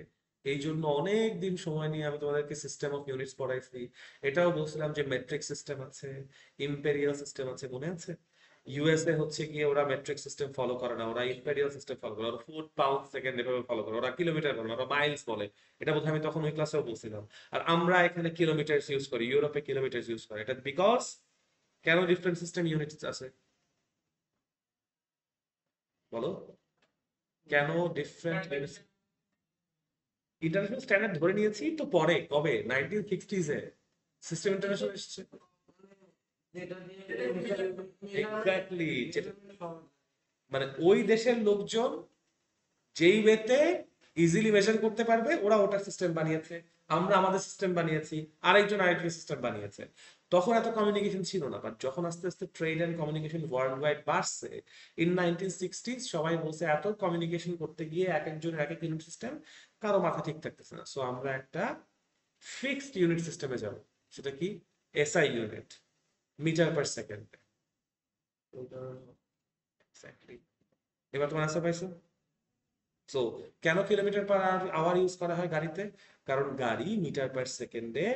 এই জন্য অনেক দিন সময় নিয়ে আমি তোমাদেরকে সিস্টেম অফ ইউনিটস পড়াইছি। এটাও বলছিলাম যে মেট্রিক সিস্টেম আছে, ইম্পেরিয়াল সিস্টেম আছে, মনে আছে? ইউএসএ হচ্ছে গিয়ে ওরা মেট্রিক সিস্টেম ফলো করে না, ওরা ইম্পেরিয়াল সিস্টেম ফলো করে, ওরা ফুট পাউন্ড সেকেন্ড এভাবে ফলো করে, ওরা কিলোমিটার বলে না, ওরা মাইলস বলে। এটা বোধহয় আমি তখন ওই ক্লাসেও বলছিলাম। আর আমরা এখানে কিলোমিটার ইউজ করি, ইউরোপে কিলোমিটার ইউজ করে। এটা বিকজ কেন ডিফারেন্ট সিস্টেম ইউনিটস আছে বলো? কেন ডিফারেন্ট? ইন্টারন্যাশনাল স্ট্যান্ডার্ড ধরে নিয়েছি তো পরে, কবে 1960s সিস্টেম ইন্টারন্যাশনাল এসেছে। এক্স্যাক্টলি, মানে ওই দেশের লোকজন যেই ওয়েতে ইজিলি মেজার করতে পারবে ওরা ওটার সিস্টেম বানিয়েছে, আমরা আমাদের সিস্টেম বানিয়েছি, আরেকজন আরেকজন সিস্টেম বানিয়েছে। তখন এত কমিউনিকেশন ছিল না, বাট যখন আস্তে আস্তে trade and communication world wide বাড়ছে ইন 1960s, সবাই বলছে এত কমিউনিকেশন করতে গিয়ে এক একজনের এক এক ইউনিট সিস্টেম, কারো মাথা ঠিক থাকতেছে না, সো আমরা একটা ফিক্সড ইউনিট সিস্টেমে যাব। সেটা কি? SI unit, metre per second. Exactly. এবার তোমার আনসার পাইছো? সো কেন কিলোমিটার পার আওয়ার ইউজ করা হয় গাড়িতে? কারণ গাড়ি মিটার পার সেকেন্ডে,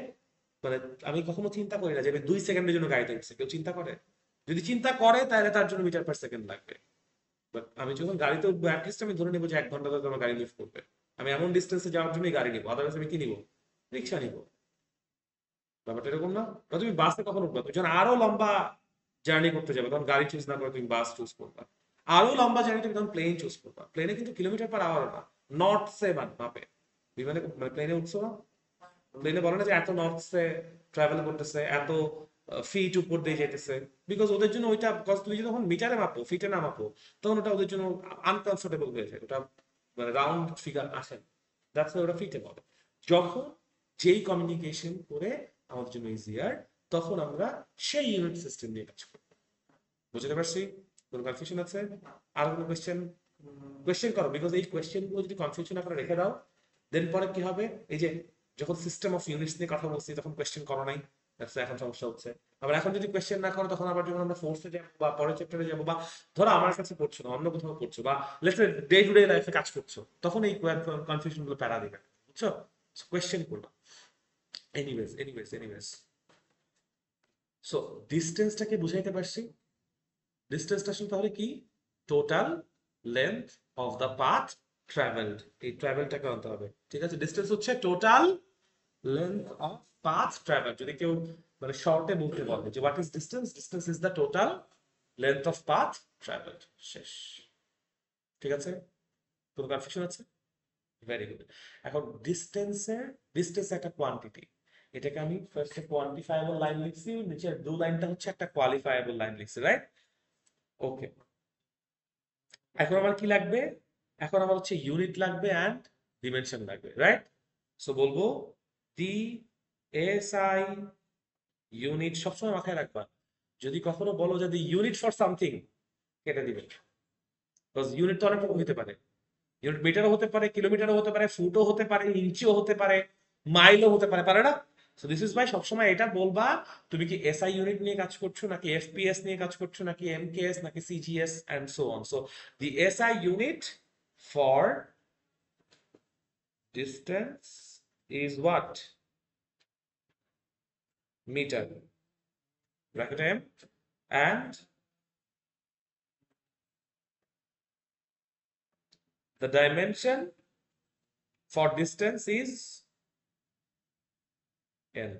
মানে আমি কখনো চিন্তা করি না যে আমি 2 সেকেন্ডের জন্য গাড়িতে উঠছি, কেউ চিন্তা করে? যদি চিন্তা করে তাহলে তার জন্য মিটার পার সেকেন্ড লাগবে। বাট আমি যখন গাড়িতে উঠবো অ্যাটলিস্ট আমি ধরে নেবো যে 1 ঘন্টা ধরে আমার গাড়ি মুভ করবে, আমি এমন ডিস্টেন্সে যাওয়ার জন্যই গাড়ি নিবো, আদারওয়াইজ আমি কি নিবো? রিক্সা নিবো। ব্যাপারটা এরকম না? বা তুমি বাসে কখন উঠবা? তুমি যখন আরো লম্বা জার্নি করতে যাবে তখন গাড়ি চুজ না করে তুমি বাস চুজ করবা। আরো লম্বা জার্নি তুমি তখন প্লেন চুজ করবা। প্লেনে কিন্তু কিলোমিটার পার আওয়ার না, নর্থসে মাপে। বিমানে মানে প্লেনে উঠছো না, প্লেনে বলে না যে এত নর্থসে ট্রাভেল করতেছে, এত ফিট উপর দিয়ে যেতেছে। বিকজ ওদের জন্য ওইটা, বিকজ তুমি যখন মিটারে মাপো ফিটে না মাপো, তখন ওটা ওদের জন্য আনকমফোর্টেবল হয়ে যায়, ওটা মানে রাউন্ড ফিগার আসে না। দ্যাটস ওরা ফিটে বলে। যখন যেই কমিউনিকেশন করে আমাদের জন্য ইজিয়ার, তখন আমরা সেই ইউনিট সিস্টেম নিয়ে কাজ করব। বুঝতে পারছি? কোনো কনফিউশন আছে? আর কোনো কোয়েশ্চেন? কোয়েশ্চেন করো, বিকজ এই কোয়েশ্চেন গুলো যদি কনফিউশন করে রেখে দাও, দেন পরে কি হবে, এই যে যখন সিস্টেম অফ ইউনিটস নিয়ে কথা বলছি তখন কোয়েশ্চেন করো নাই, এখন সমস্যা হচ্ছে। আবার এখন যদি কোয়েশ্চেন না করো, তখন আবার যখন আমরা ফোর্সে যাবো বা পরের চ্যাপ্টারে যাবো, বা ধরো আমার কাছে পড়ছো না, অন্য কোথাও পড়ছো, বা let's say day to day লাইফে কাজ করছো, তখন এই কনফিউশন গুলো প্যারা দিবে। বুঝছো? কোয়েশ্চেন করবা। এনিওয়েজ সো ডিস্টেন্সটাকে বুঝাইতে পারছি। ডিস্টেন্সটা আসলে তাহলে কি? Total length of the path travelled. এই ট্রাভেলটাকে আনতে হবে। ঠিক আছে, ডিস্টেন্স হচ্ছে total length of path travel. যদি কেউ মানে শর্টে বলতে বলে যে what is distance, distance is the total length of path travelled. শেষ। ঠিক আছে? কোনো কনফিউশন আছে? Very good. এখন ডিস্টেন্স একটা কোয়ান্টিটি। এটাকে আমি ফার্স্টে কোয়ান্টিফায়াবল লাইন লিখছি, নিচের ব্লু লাইনটা হচ্ছে একটা কোয়ালিফায়াবল লাইন লিখছি, রাইট? ওকে। এখন আমার কি লাগবে? এখন আমার হচ্ছে ইউনিট লাগবে অ্যান্ড ডিমেনশন লাগবে, রাইট? সো বলবো ডি এস আই ইউনিট, সবসময় মাথায় রাখবা। যদি কখনো বলো যদি ইউনিট ফর সামথিং, কেটে দিবে। বিকজ ইউনিট তো অনেক রকম হতে পারে। ইউনিট মিটারও হতে পারে, কিলোমিটারও হতে পারে, ফুটও হতে পারে, ইঞ্চিও হতে পারে, মাইলও হতে পারে, পারে না? সো দিস ইজ বাই সবসময় এটা বলবা তুমি কি এসআই ইউনিট নিয়ে কাজ করছো, নাকি এফপিএস নিয়ে কাজ করছো, নাকি এমকেএস, নাকি CGS and so on. So the SI unit for distance is what? Meter. Bracket M. And the dimension for distance is L.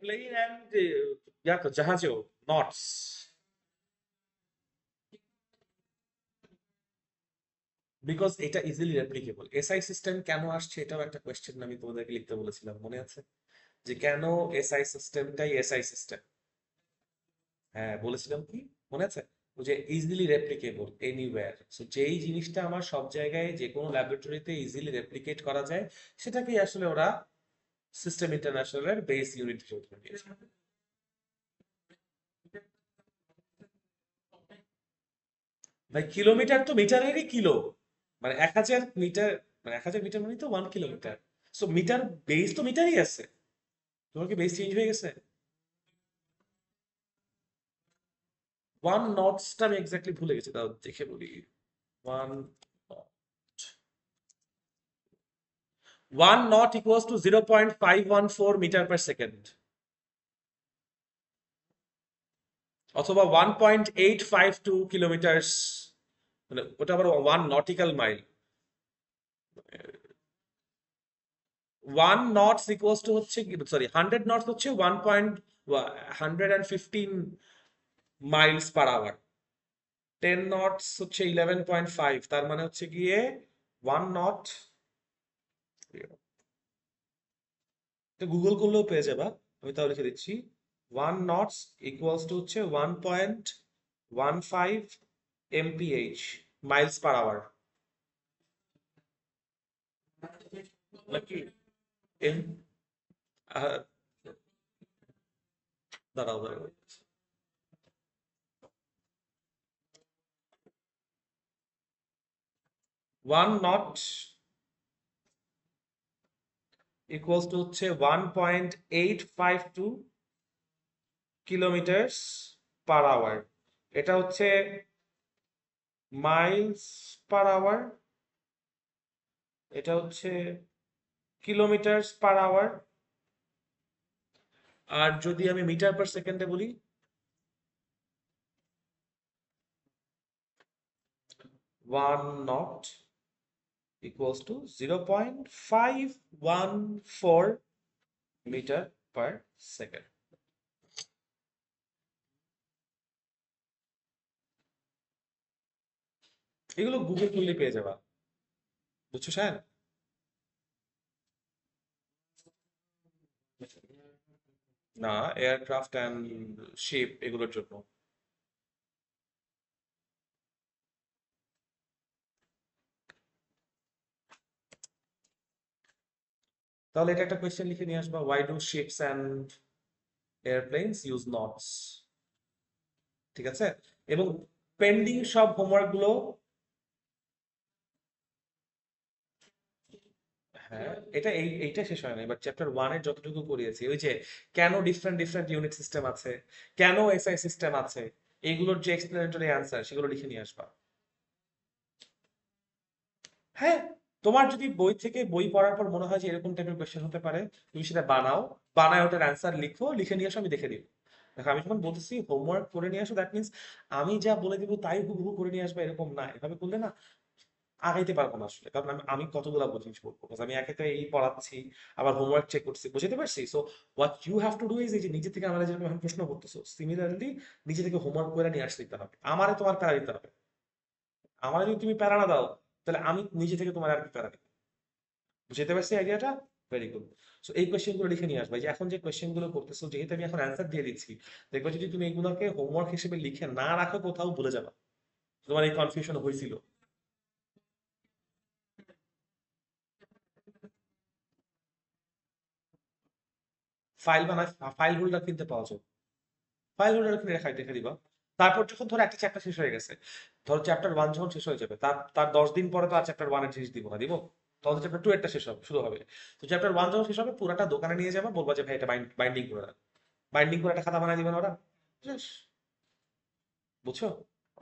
Plane and জাহাজেও knots. Because এটা ইজিলি রেপ্লিকেবল। এসআই সিস্টেম কেন আসছে এটাও একটা কোয়েশ্চেন আমি তোমাদেরকে লিখতে বলেছিলাম, মনে আছে? যে কেন এসআই সিস্টেমটাই এসআই সিস্টেম। হ্যাঁ বলেছিলাম কি, মনে আছে? ওই যে ইজিলি রেপ্লিকেবল এনিওয়্যার। সো যেই জিনিসটা আমার সব জায়গায় যে কোনো ল্যাবরেটরিতে ইজিলি রেপ্লিকেট করা যায়, সেটাকেই আসলে ওরা সিস্টেম ইন্টারন্যাশনালের বেস ইউনিট হিসেবে ধরে নিয়েছে। ভাই কিলোমিটার তো মিটারেরই কিলো, মানে 1000 মিটার, মানে 1000 মিটার মানে তো 1 কিলোমিটার। সো মিটার, বেস তো মিটারই আছে। তোমার কি বেস চেঞ্জ হয়ে গেছে? ওয়ান নটসটা আমি এক্স্যাক্টলি ভুলে গেছি, তাও দেখে বলি। One one knot equals to 0.514 metre per second, অথবা 1.852 কিলোমিটার, মানে ওটা আবার 1 nautical mile. One knots equals to হচ্ছে, সরি 100 নটস হচ্ছে 1.115 মাইলস পার আওয়ার। 10 নটস হচ্ছে 11.5, তার মানে হচ্ছে গিয়ে ওয়ান নট, গুগল করলেও পেয়ে যাবা, আমি তাও লিখে দিচ্ছি। 1 নটস ইকুয়ালস টু হচ্ছে 1.15 MPH, মাইলস পার আওয়ার। নাকি এম, আহ, দাঁড়াও দাঁড়াও। 1 নট ইকুয়ালস টু হচ্ছে 1.852 কিলোমিটার পার আওয়ার। এটা হচ্ছে মাইলস পার আওয়ার, এটা হচ্ছে কিলোমিটার পার আওয়ার। আর যদি আমি মিটার পার সেকেন্ডে বলি, 1 knot equals to 0.514 metre per second. এগুলো গুগল করলে পেয়ে যাবা, বুঝছো স্যার? না, এয়ারক্রাফট অ্যান্ড শিপ এগুলোর জন্য। তাহলে এটা একটা কোয়েশ্চেন লিখে নিয়ে আসবা, why do ships and airplanes use knots. ঠিক আছে? এবং পেন্ডিং সব হোমওয়ার্ক গুলো, হ্যাঁ এটা এইটা শেষ হয় না, এবার চ্যাপ্টার 1 এর যতটুকু করিয়েছি, ওই যে কেন ডিফারেন্ট ডিফারেন্ট ইউনিট সিস্টেম আছে, কেন এসআই সিস্টেম আছে, এইগুলোর যে এক্সপ্লেনেটরি অ্যান্সার সেগুলো লিখে নিয়ে আসবা। হ্যাঁ, তোমার যদি বই থেকে বই পড়ার পর মনে হয় যে এরকম টাইপের কোয়েশ্চেন হতে পারে, তুমি সেটা বানাও, বানায় ওটার অ্যান্সার লিখো, লিখে নিয়ে আসো, আমি দেখে দিব। দেখো আমি যখন বলতেছি হোমওয়ার্ক করে নিয়ে আসো, দ্যাট মিনস আমি যা বলে দিব তাই হুবহু করে নিয়ে আসবে এরকম না। এভাবে করলে না আগাইতে পারবো না আসলে, কারণ আমি কতগুলা জিনিস বলবো, because আমি একে তো এই পড়াচ্ছি, আবার হোমওয়ার্ক চেক করছি, বুঝতে পারছি। So what you have to do is, এই যে নিজে থেকে আমরা যেরকম এখন প্রশ্ন করতেছো, সিমিলারলি নিজে থেকে হোমওয়ার্ক করে নিয়ে আসতে দিতে হবে, আমারে তোমার প্যারা দিতে হবে। আমার যদি তুমি প্যারা না দাও, তাহলে আমি নিজে থেকে তোমার আর কি প্যারা দিব? বুঝতে পারছি আইডিয়াটা? Very good. সো এই কোয়েশ্চেন গুলো লিখে নিয়ে আসবে, এই যে এখন যে কোয়েশ্চেন গুলো করতেছো, যেহেতু আমি এখন অ্যান্সার দিয়ে দিচ্ছি, দেখবে যদি তুমি এগুলোকে হোমওয়ার্ক হিসেবে লিখে না রাখো কোথাও, ভুলে যাবে, তোমার এই কনফিউশন হয়েছিল। ফাইল বানায়, ফাইল হোল্ডার কিনতে পাওয়া যায়, ফাইল হোল্ডার কিনে রেখে রেখে দিবা। তারপর যখন ধরো একটা চ্যাপ্টার শেষ হয়ে গেছে, ধরো চ্যাপ্টার 1 যখন শেষ হয়ে যাবে, তার তার 10 দিন পরে তো আর চ্যাপ্টার 1 এর জিনিস দিব না, দিব? তখন চ্যাপ্টার 2 এরটা শেষ হবে, শুরু হবে। তো চ্যাপ্টার 1 যখন শেষ হবে, পুরাটা দোকানে নিয়ে যাবা, বলবা যে ভাই এটা বাইন্ডিং করে দেন, বাইন্ডিং করে একটা খাতা বানায় দিবেন ওরা, শেষ। বুঝছো?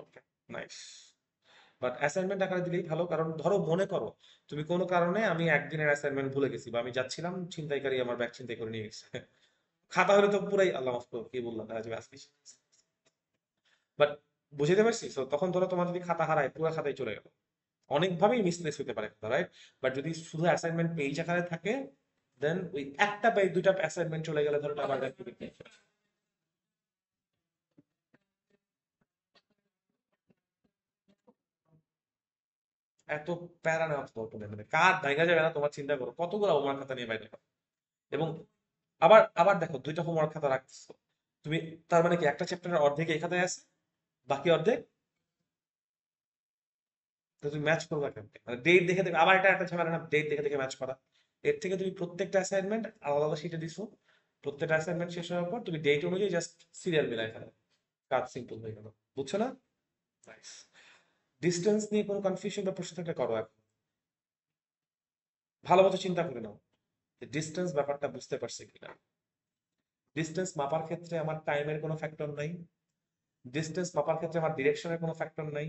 ওকে, নাইস। বাট অ্যাসাইনমেন্ট আকারে দিলেই ভালো, কারণ ধরো মনে করো তুমি কোনো কারণে, আমি একদিনের অ্যাসাইনমেন্ট ভুলে গেছি, বা আমি যাচ্ছিলাম ছিনতাইকারী আমার ব্যাগ ছিনতাই করে নিয়ে গেছে, খাতা হলে তো পুরাই আল্লাহ মাফ করো, কি বললাম আজকে। বাট বুঝতে পারছি। তো তখন ধরো তোমার যদি খাতা হারায়, পুরো খাতায় চলে গেল, অনেকভাবেই মিসপ্লেস হতে পারে খাতা, রাইট? বাট যদি শুধু অ্যাসাইনমেন্ট পেজ আকারে থাকে, দেন ওই একটা পেজ দুইটা অ্যাসাইনমেন্ট চলে গেলে ধরো আবার এত প্যারা নেওয়া দরকার নেই, মানে কার জায়গা যাবে না তোমার, চিন্তা করো কতগুলো হোমওয়ার্ক খাতা নিয়ে বাইরে যাবে। এবং আবার আবার দেখো, দুইটা হোমওয়ার্ক খাতা রাখতেছো তুমি, তার মানে কি একটা চ্যাপ্টারের অর্ধেক এই খাতায় আছে, বাকি অর্ধেক, তো তুমি ম্যাচ করবা কেমনে? মানে ডেট দেখে দেখে আবার এটা একটা ঝামেলা না, ডেট দেখে দেখে ম্যাচ করা। এর থেকে তুমি প্রত্যেকটা অ্যাসাইনমেন্ট আলাদা আলাদা শিটে দিছো, প্রত্যেকটা অ্যাসাইনমেন্ট শেষ হওয়ার পর তুমি ডেট অনুযায়ী জাস্ট সিরিয়াল মিলাই ফেলো, কাজ সিম্পল হয়ে গেল। বুঝছো না? নাইস। ডিস্টেন্স নিয়ে কোনো কনফিউশন বা প্রশ্ন থাকলে করো এখন, ভালো মতো চিন্তা করে নাও যে ডিস্টেন্স ব্যাপারটা বুঝতে পারছে কিনা। ডিস্টেন্স মাপার ক্ষেত্রে আমার টাইমের কোনো ফ্যাক্টর নাই, ডিস্টেন্স মাপার ক্ষেত্রে আমার ডিরেকশনের কোনো ফ্যাক্টর নাই।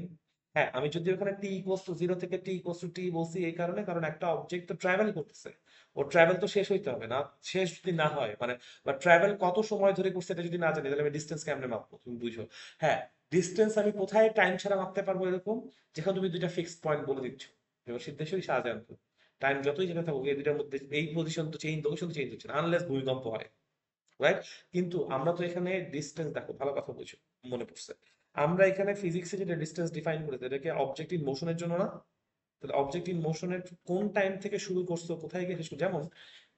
হ্যাঁ, আমি যদি ওখানে t=0 থেকে t=t বলছি এই কারণে, কারণ একটা অবজেক্ট তো ট্রাভেল করতেছে, ও ট্রাভেল তো শেষ হইতে হবে না, শেষ যদি না হয় মানে, বা ট্রাভেল কত সময় ধরে করছে এটা যদি না জানি, তাহলে আমি ডিস্টেন্স কেমনে মাপবো, তুমি বুঝো? হ্যাঁ, ডিস্টেন্স আমি কোথায় টাইম ছাড়া মাপতে পারবো এরকম, যেখানে তুমি দুইটা ফিক্সড পয়েন্ট বলে দিচ্ছ, যেমন সিদ্ধেশ্বরী শাহজাহানপুর, টাইম যতই যেটা থাকুক এই দুইটার মধ্যে এই পজিশন তো চেঞ্জ, লোকেশন তো চেঞ্জ হচ্ছে না আনলেস ভূমিকম্প হয়, রাইট? কিন্তু আমরা তো এখানে ডিস্টেন্স, দেখো ভালো কথা বুঝো, মনে পড়ছে, আমরা এখানে ফিজিক্সে যেটা ডিস্টেন্স ডিফাইন করেছে, এটাকে অবজেক্ট ইন মোশনের জন্য না? তাহলে অবজেক্ট ইন মোশনের কোন টাইম থেকে শুরু করছো, কোথায় গিয়ে শেষ করছো? যেমন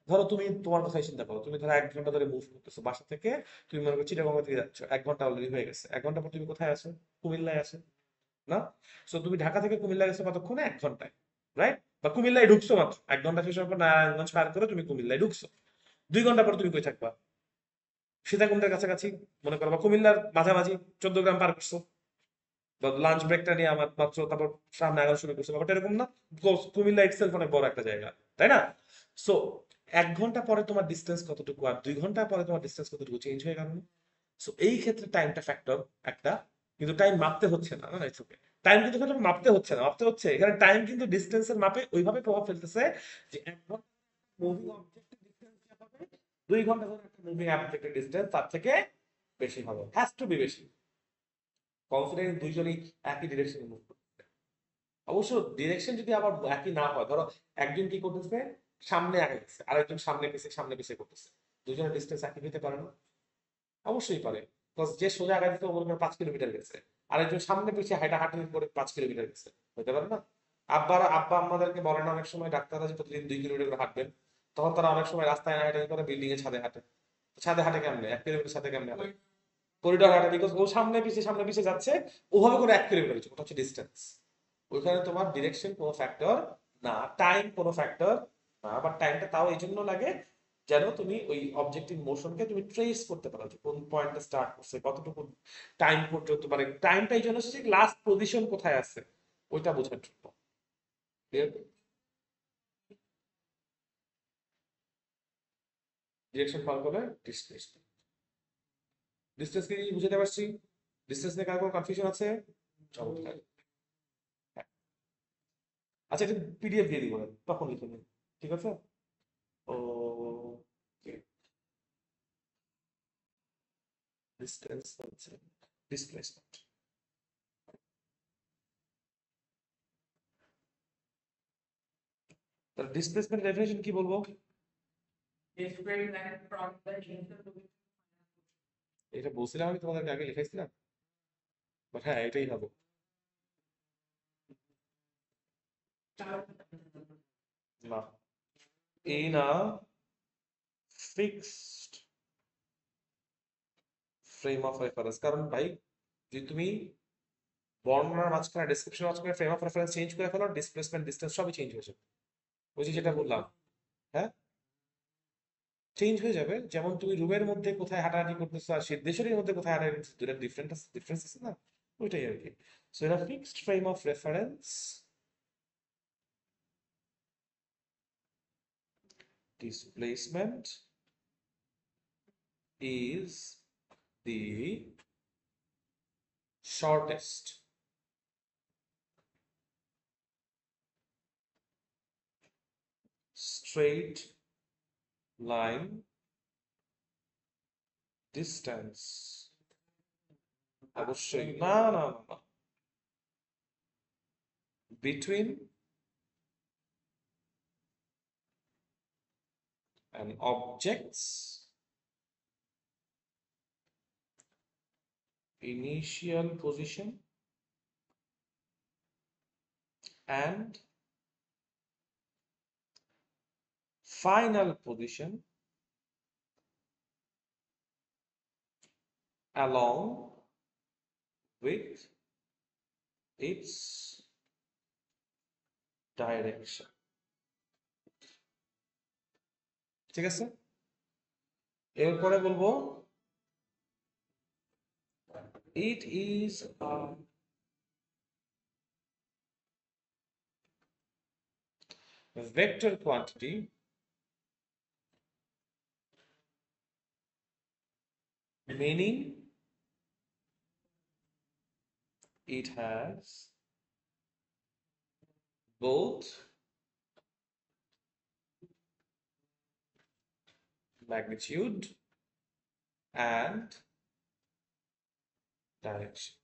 ধরো তুমি তোমার কথাই চিন্তা করো, তুমি ধরো 1 ঘন্টা ধরে মুভ করতেছো বাসা থেকে, তুমি মনে করো চিটাগং থেকে যাচ্ছ, 1 ঘন্টা অলরেডি হয়ে গেছে, 1 ঘন্টা পর তুমি কোথায় আছো? কুমিল্লায় আছো, না? সো তুমি ঢাকা থেকে কুমিল্লা গেছো কতক্ষণে? 1 ঘন্টায়, রাইট? বা কুমিল্লায় ঢুকছো মাত্র 1 ঘন্টা শেষ হওয়ার পর নারায়ণগঞ্জ পার করে তুমি কুমিল্লায় ঢুকছো, 2 ঘন্টা পর তুমি কই থাকবা? সীতাকুণ্ডের কাছাকাছি, মনে করো, বা কুমিল্লার মাঝামাঝি, 14 গ্রাম পার করছো, লাঞ্চ ব্রেকটা নিয়ে আমার মাত্র, তারপর সামনে আগানো শুরু করছো, ব্যাপারটা এরকম না? Because কুমিল্লা ইটসেলফ অনেক বড় একটা জায়গা, তাই না? সো 1 ঘন্টা পরে তোমার ডিস্টেন্স কতটুকু, আর 2 ঘন্টা পরে তোমার ডিস্টেন্স কতটুকু চেঞ্জ হয়ে গেল না? সো এই ক্ষেত্রে টাইমটা ফ্যাক্টর একটা, কিন্তু টাইম মাপতে হচ্ছে না, ইটস ওকে। টাইম কিন্তু এখানে মাপতে হচ্ছে না, মাপতে হচ্ছে এখানে টাইম কিন্তু ডিস্টেন্সের মাপে ওইভাবে প্রভাব ফেলতেছে যে 1 ঘন্টা মুভিং অবজেক্টের ডিস্টেন্স হবে, 2 ঘন্টা ধরে একটা মুভিং অবজেক্টের ডিস্টেন্স তার থেকে বেশি হবে, হ্যাজ টু বি বেশি, কনসিডারিং দুইজনই একই ডিরেকশনে মুভ করতেছে। অবশ্য ডিরেকশন যদি আবার একই না হয়, ধরো একজন কি করতেছে, সামনে আগাইতেছে, আরেকজন সামনে পিছিয়ে করতেছে, দুজনের ডিস্টেন্স একই হতে পারে না? অবশ্যই পারে। Because যে সোজা আগাইতেছে ও মনে করেন 5 কিলোমিটার গেছে, আরেকজন সামনে পিছিয়ে হাঁটাহাঁটি করে 5 কিলোমিটার গেছে, হতে পারে না? আব্বা আমাদেরকে বলেন অনেক সময় ডাক্তাররা যে প্রতিদিন 2 কিলোমিটার করে হাঁটবেন, তখন তারা অনেক সময় রাস্তায় না হেঁটে করে বিল্ডিং এর ছাদে হাঁটে। ছাদে হাঁটে কেমনে? 1 কিলোমিটার ছাদে কেমনে হাঁটে? করিডোর হাঁটে, বিকজ ও সামনে পিছিয়ে যাচ্ছে, ওভাবে করে 1 কিলোমিটার হচ্ছে, ওটা হচ্ছে ডিস্টেন্স। ওইখানে তোমার ডিরেকশন কোনো ফ্যাক্টর না, টাইম কোনো ফ্যাক্টর না, বাট টাইমটা তাও এই জন্য লাগে যেন তুমি ওই অবজেক্টিভ মোশনকে তুমি ট্রেস করতে পারো, যে কোন পয়েন্টে স্টার্ট করছে, কতটুকু টাইম পর্যন্ত, মানে টাইমটা এই জন্য লাস্ট পজিশন কোথায় আছে ওইটা বোঝার জন্য। ডিরেকশন ফলো করে ডিসপ্লেসমেন্ট। ডিসটেন্স কি বুঝতে পারছি? ডিসটেন্স নিয়ে কার কোনো কনফিউশন আছে? চমৎকার। হ্যাঁ। আচ্ছা, এটা পিডিএফ দিয়ে দিব তখন লিখে নিন, ঠিক আছে? ও ডিসটেন্স হচ্ছে ডিসপ্লেসমেন্ট। তাহলে ডিসপ্লেসমেন্ট ডেফিনেশন কি বলবো? এটা বলছিলাম আমি তোমাদেরকে আগে লিখাইছিলাম, বাট হ্যাঁ এটাই হবে। না, in a fixed frame of reference, কারণ ভাই যদি তুমি বর্ণনার মাঝখানে ডেসক্রিপশন মাঝখানে ফ্রেম অফ রেফারেন্স চেঞ্জ করে ফেলো, ডিসপ্লেসমেন্ট ডিসটেন্স সবই চেঞ্জ হয়ে যাবে। ওই যে যেটা বললাম, হ্যাঁ চেঞ্জ হয়ে যাবে। যেমন তুমি রুমের মধ্যে কোথায় হাঁটাহাঁটি করতেছো আর দেশের মধ্যে কোথায় হাঁটাহাঁটি করতেছো, দুটো ডিফারেন্স আছে না? ওইটাই আর কি। So in a fixed frame of reference displacement is the shortest straight line distance, অবশ্যই না না না না, between an object's initial position and final position along with its direction। ঠিক আছে, এরপরে বলবো it is a vector quantity meaning it has both magnitude and direction।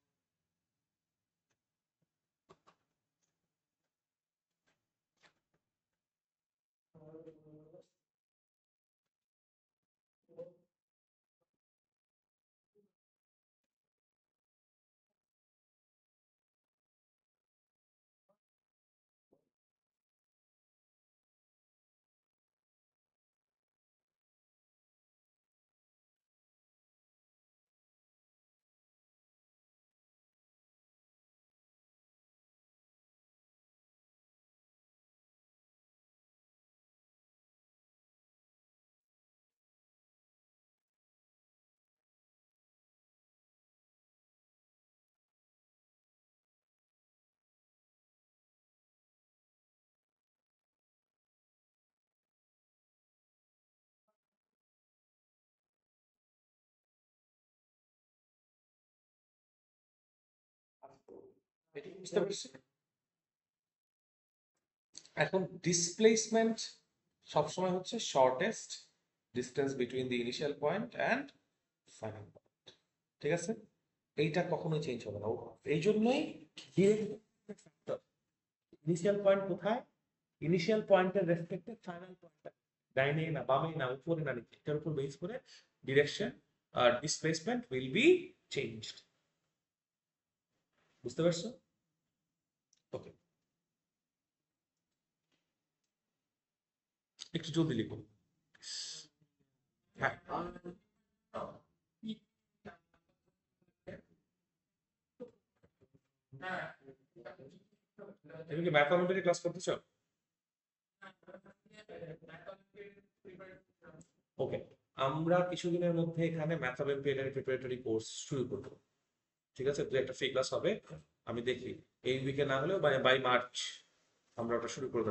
এটা বুঝতে পারছি। এখন ডিসপ্লেসমেন্ট সবসময় হচ্ছে shortest distance between the initial point and final point, ঠিক আছে? এইটা কখনোই চেঞ্জ হবে না। এই জন্যই ইনিশিয়াল পয়েন্ট কোথায়, ইনিশিয়াল পয়েন্টের রেসপেক্টে ফাইনাল পয়েন্টটা ডাইনে না বামে না উপরে না নিচে, এটার উপর বেস করে ডিরেকশন আর ডিসপ্লেসমেন্ট উইল বি চেঞ্জড। বুঝতে পারছো? ওকে। একটু জলদি লিখুন। হ্যাঁ, তুমি কি ম্যাথ অলিম্পিয়াডে ক্লাস করতেছো? ওকে, আমরা কিছুদিনের মধ্যে এখানে ম্যাথ অলিম্পিয়াডের প্রিপারেটরি কোর্স শুরু করবো। ঠিক আছে, দু একটা ফ্রি ক্লাস হবে। আমি দেখি এই উইকে না হলেও বাই মার্চ আমরা ওটা শুরু করবো।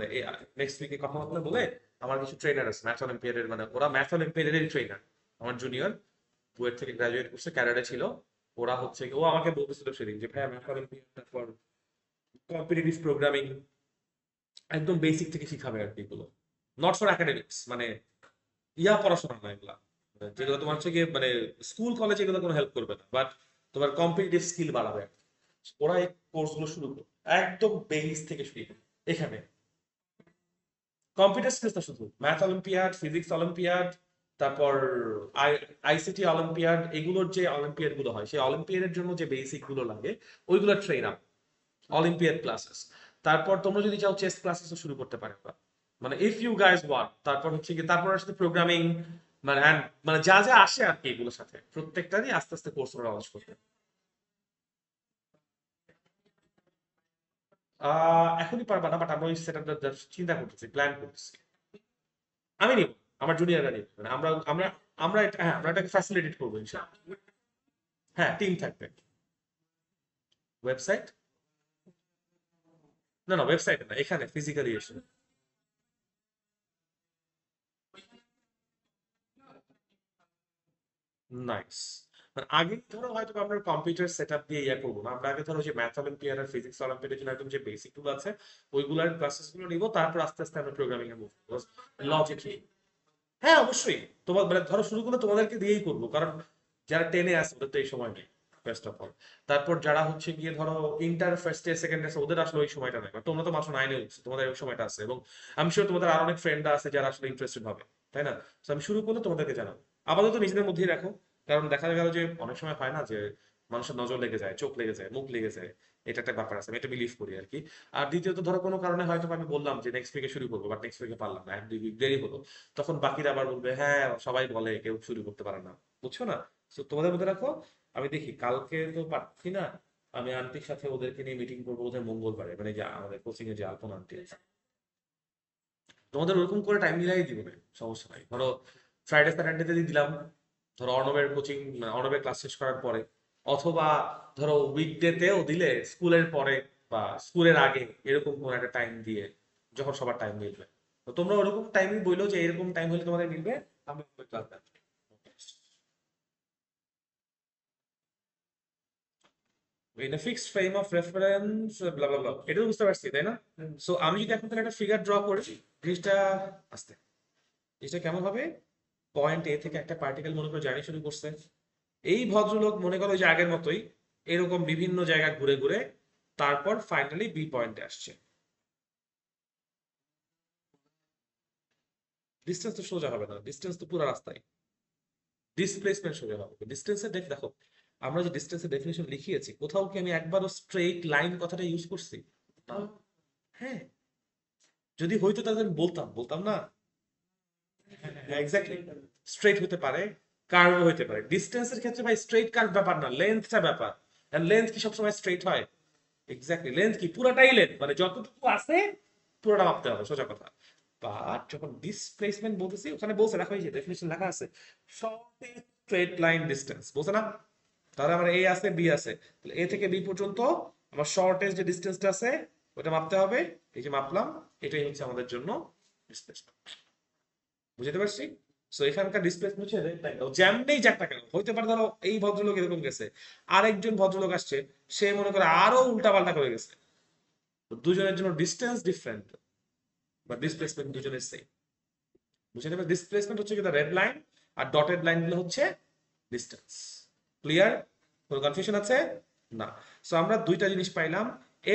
নেক্সট উইকে কথাবার্তা বলে আমার কিছু ট্রেনার আছে ম্যাথ অলিম্পিয়াডের, মানে ওরা ম্যাথ অলিম্পিয়াডের ট্রেনার। আমার জুনিয়র বুয়েট থেকে গ্রাজুয়েট করছে, ক্যানাডা ছিল। ওরা হচ্ছে ও আমাকে বলতেছিল সেদিন যে ভাইয়া ম্যাথ অলিম্পিয়াড, তারপর কম্পিটিটিভ প্রোগ্রামিং, একদম বেসিক থেকে শিখাবে আর কি এগুলো। নট ফর একাডেমিক্স, মানে পড়াশোনা না এগুলা, মানে যেগুলো তোমার হচ্ছে গিয়ে মানে স্কুল কলেজে এগুলো কোনো হেল্প করবে না, বাট তোমার কম্পিটিটিভ স্কিল বাড়াবে। ওরা এই কোর্সগুলো শুরু করবে একদম বেস থেকে শুরু করবে এখানে। কম্পিউটার স্কিলস না, শুধু ম্যাথ অলিম্পিয়াড, ফিজিক্স অলিম্পিয়াড, তারপর আইসিটি অলিম্পিয়াড, এগুলোর যে অলিম্পিয়াড গুলো হয় সেই অলিম্পিয়াডের জন্য যে বেসিক গুলো লাগে ওইগুলো ট্রেন আপ, অলিম্পিয়াড ক্লাসেস। তারপর তোমরা যদি চাও চেস ক্লাসেসও শুরু করতে পারো, মানে ইফ ইউ গাইজ ওয়ান্ট। তারপর হচ্ছে কি, তারপর আসলে প্রোগ্রামিং, মানে মানে যা যা আসে আর কি এগুলোর সাথে প্রত্যেকটারই আস্তে আস্তে কোর্স ওরা লঞ্চ করবে। এখনই পারবা না, বাট আমরা ওই সেটআপটা চিন্তা করতেছি, প্ল্যান করতেছি। আমি নিব, আমার জুনিয়ররা নিব, মানে আমরা আমরা আমরা হ্যাঁ, আমরা এটাকে ফ্যাসিলিটেট করবো ইনশাআল্লাহ। হ্যাঁ, টিম থাকবে। ওয়েবসাইট? না না, ওয়েবসাইটে না, এখানে ফিজিক্যালি এসে। নাইস। মানে আগে ধরো হয়তো আমরা কম্পিউটার সেট আপ দিয়ে করবো না, আমরা আগে ধরো যে ম্যাথ অলিম্পিয়াড আর ফিজিক্স অলিম্পিয়াডের জন্য একদম যে বেসিক গুলো আছে ওইগুলার ক্লাসেস গুলো নিবো, তারপর আস্তে আস্তে আমরা প্রোগ্রামিং এ মুভ করবো। লজিক। হ্যাঁ অবশ্যই, তোমার মানে ধরো শুরু করলে তোমাদেরকে দিয়েই করবো, কারণ যারা টেনে আসে ওদের তো এই সময় নেই, ফার্স্ট অফ অল। তারপর যারা হচ্ছে গিয়ে ধরো inter first year second year, ওদের আসলে ওই সময়টা নেই, তোমরা তো মাত্র নাইনে উঠছো, তোমাদের ওই সময়টা আছে, এবং আমি শিওর তোমাদের আর অনেক ফ্রেন্ডরা আছে যারা আসলে ইন্টারেস্টেড হবে, তাই না? তো আমি শুরু করলে তোমাদেরকে জানাবো। আপাতত নিজেদের মধ্যেই রাখো, কারণ দেখা গেল যে অনেক সময় হয় না যে মানুষের নজর লেগে যায়, চোখ লেগে যায়, মুখ লেগে যায়, এটা একটা ব্যাপার আছে, আমি এটা বিলিভ করি আর কি। আর দ্বিতীয়ত ধরো কোনো কারণে হয়তো আমি বললাম যে নেক্সট উইকে শুরু করবো, বাট নেক্সট উইকে পারলাম না, 1-2 উইক দেরি হলো, তখন বাকিরা আবার বলবে হ্যাঁ সবাই বলে কেউ শুরু করতে পারে না, বুঝছো না? তো তোমাদের মধ্যে রাখো। আমি দেখি, কালকে তো পারছি না, আমি আন্টির সাথে ওদেরকে নিয়ে মিটিং করবো ওদের মঙ্গলবারে, মানে যে আমাদের কোচিং এ যে আলপনা আন্টি আছে। তোমাদের ওরকম করে টাইম মিলাই দিব না, সমস্যা নাই। ধরো ফ্রাইডে স্যাটারডে যদি দিলাম, ধরো অর্ণবের কোচিং, অর্ণবের ক্লাস শেষ করার পরে, অথবা ধরো উইকডেতেও দিলে স্কুলের পরে বা স্কুলের আগে, এরকম কোন একটা টাইম দিয়ে, যখন সবার টাইম মিলবে। তো তোমরা ওরকম টাইমই বললো যে এরকম টাইম হলে তোমাদের মিলবে, আমি ক্লাস দেব। In a fixed frame of reference, blah blah blah, এটা তো বুঝতে পারছি তাই না? সো আমি যদি এখন তাহলে একটা ফিগার ড্র করি, জিনিসটা আস্তে, জিনিসটা কেমন হবে? পয়েন্ট এ থেকে একটা পার্টিকেল মনে করে জার্নি শুরু করছে। এই ভদ্রলোক মনে করো যে আগের মতোই এরকম বিভিন্ন জায়গা ঘুরে ঘুরে তারপর ফাইনালি বি পয়েন্টে আসছে। ডিস্টেন্স তো সোজা হবে না, ডিস্টেন্স তো পুরো রাস্তায়। ডিসপ্লেসমেন্ট সোজা হবে, ডিস্টেন্সের দেখো, আমরা যে ডিস্টেন্সের ডেফিনেশন লিখিয়েছি কোথাও কি আমি একবারও স্ট্রেইট লাইন কথাটা ইউজ করছি? না। হ্যাঁ, যদি হইতো তাহলে আমি বলতাম, বলতাম না? এক্স্যাক্টলি। স্ট্রেট হতে পারে, কার্ভ হতে পারে। ডিস্টেন্সের ক্ষেত্রে ভাই স্ট্রেট কার্ভ ব্যাপার না, লেন্থটা ব্যাপার। আর লেন্থ কি সবসময় স্ট্রেট হয়? এক্স্যাক্টলি, লেন্থ কি পুরাটাই লেন্থ, মানে যতটুকু আছে পুরোটা মাপতে হবে, সোজা কথা। বাট যখন ডিসপ্লেসমেন্ট বলতেছি, ওখানে বলছে, দেখো এই যে ডেফিনিশন লেখা আছে, শর্টেস্ট স্ট্রেট লাইন ডিস্টেন্স, বলছে না? তাহলে আমার এ আছে, বি আছে, তাহলে এ থেকে বি পর্যন্ত আমার শর্টেস্ট যে ডিস্টেন্সটা আছে ওটা মাপতে হবে। এই যে মাপলাম, এটাই হচ্ছে আমাদের জন্য ডিসপ্লেসমেন্ট। বুঝতে পারছি? সো এখানকার ডিসপ্লেসমেন্ট হচ্ছে যেমনেই যাক না কেন, হইতে পারে ধরো এই ভদ্রলোক এরকম গেছে, আরেকজন ভদ্রলোক আসছে, সে মনে করে আরো উল্টা পাল্টা করে গেছে, তো দুজনের জন্য ডিস্টেন্স ডিফারেন্ট, বা ডিসপ্লেসমেন্ট দুজনের সেম। বুঝতে পারছি? ডিসপ্লেসমেন্ট হচ্ছে কি রেড লাইন, আর ডটেড লাইন গুলো হচ্ছে ডিস্টেন্স। ক্লিয়ার? কোনো কনফিউশন আছে? না। সো আমরা দুইটা জিনিস পাইলাম।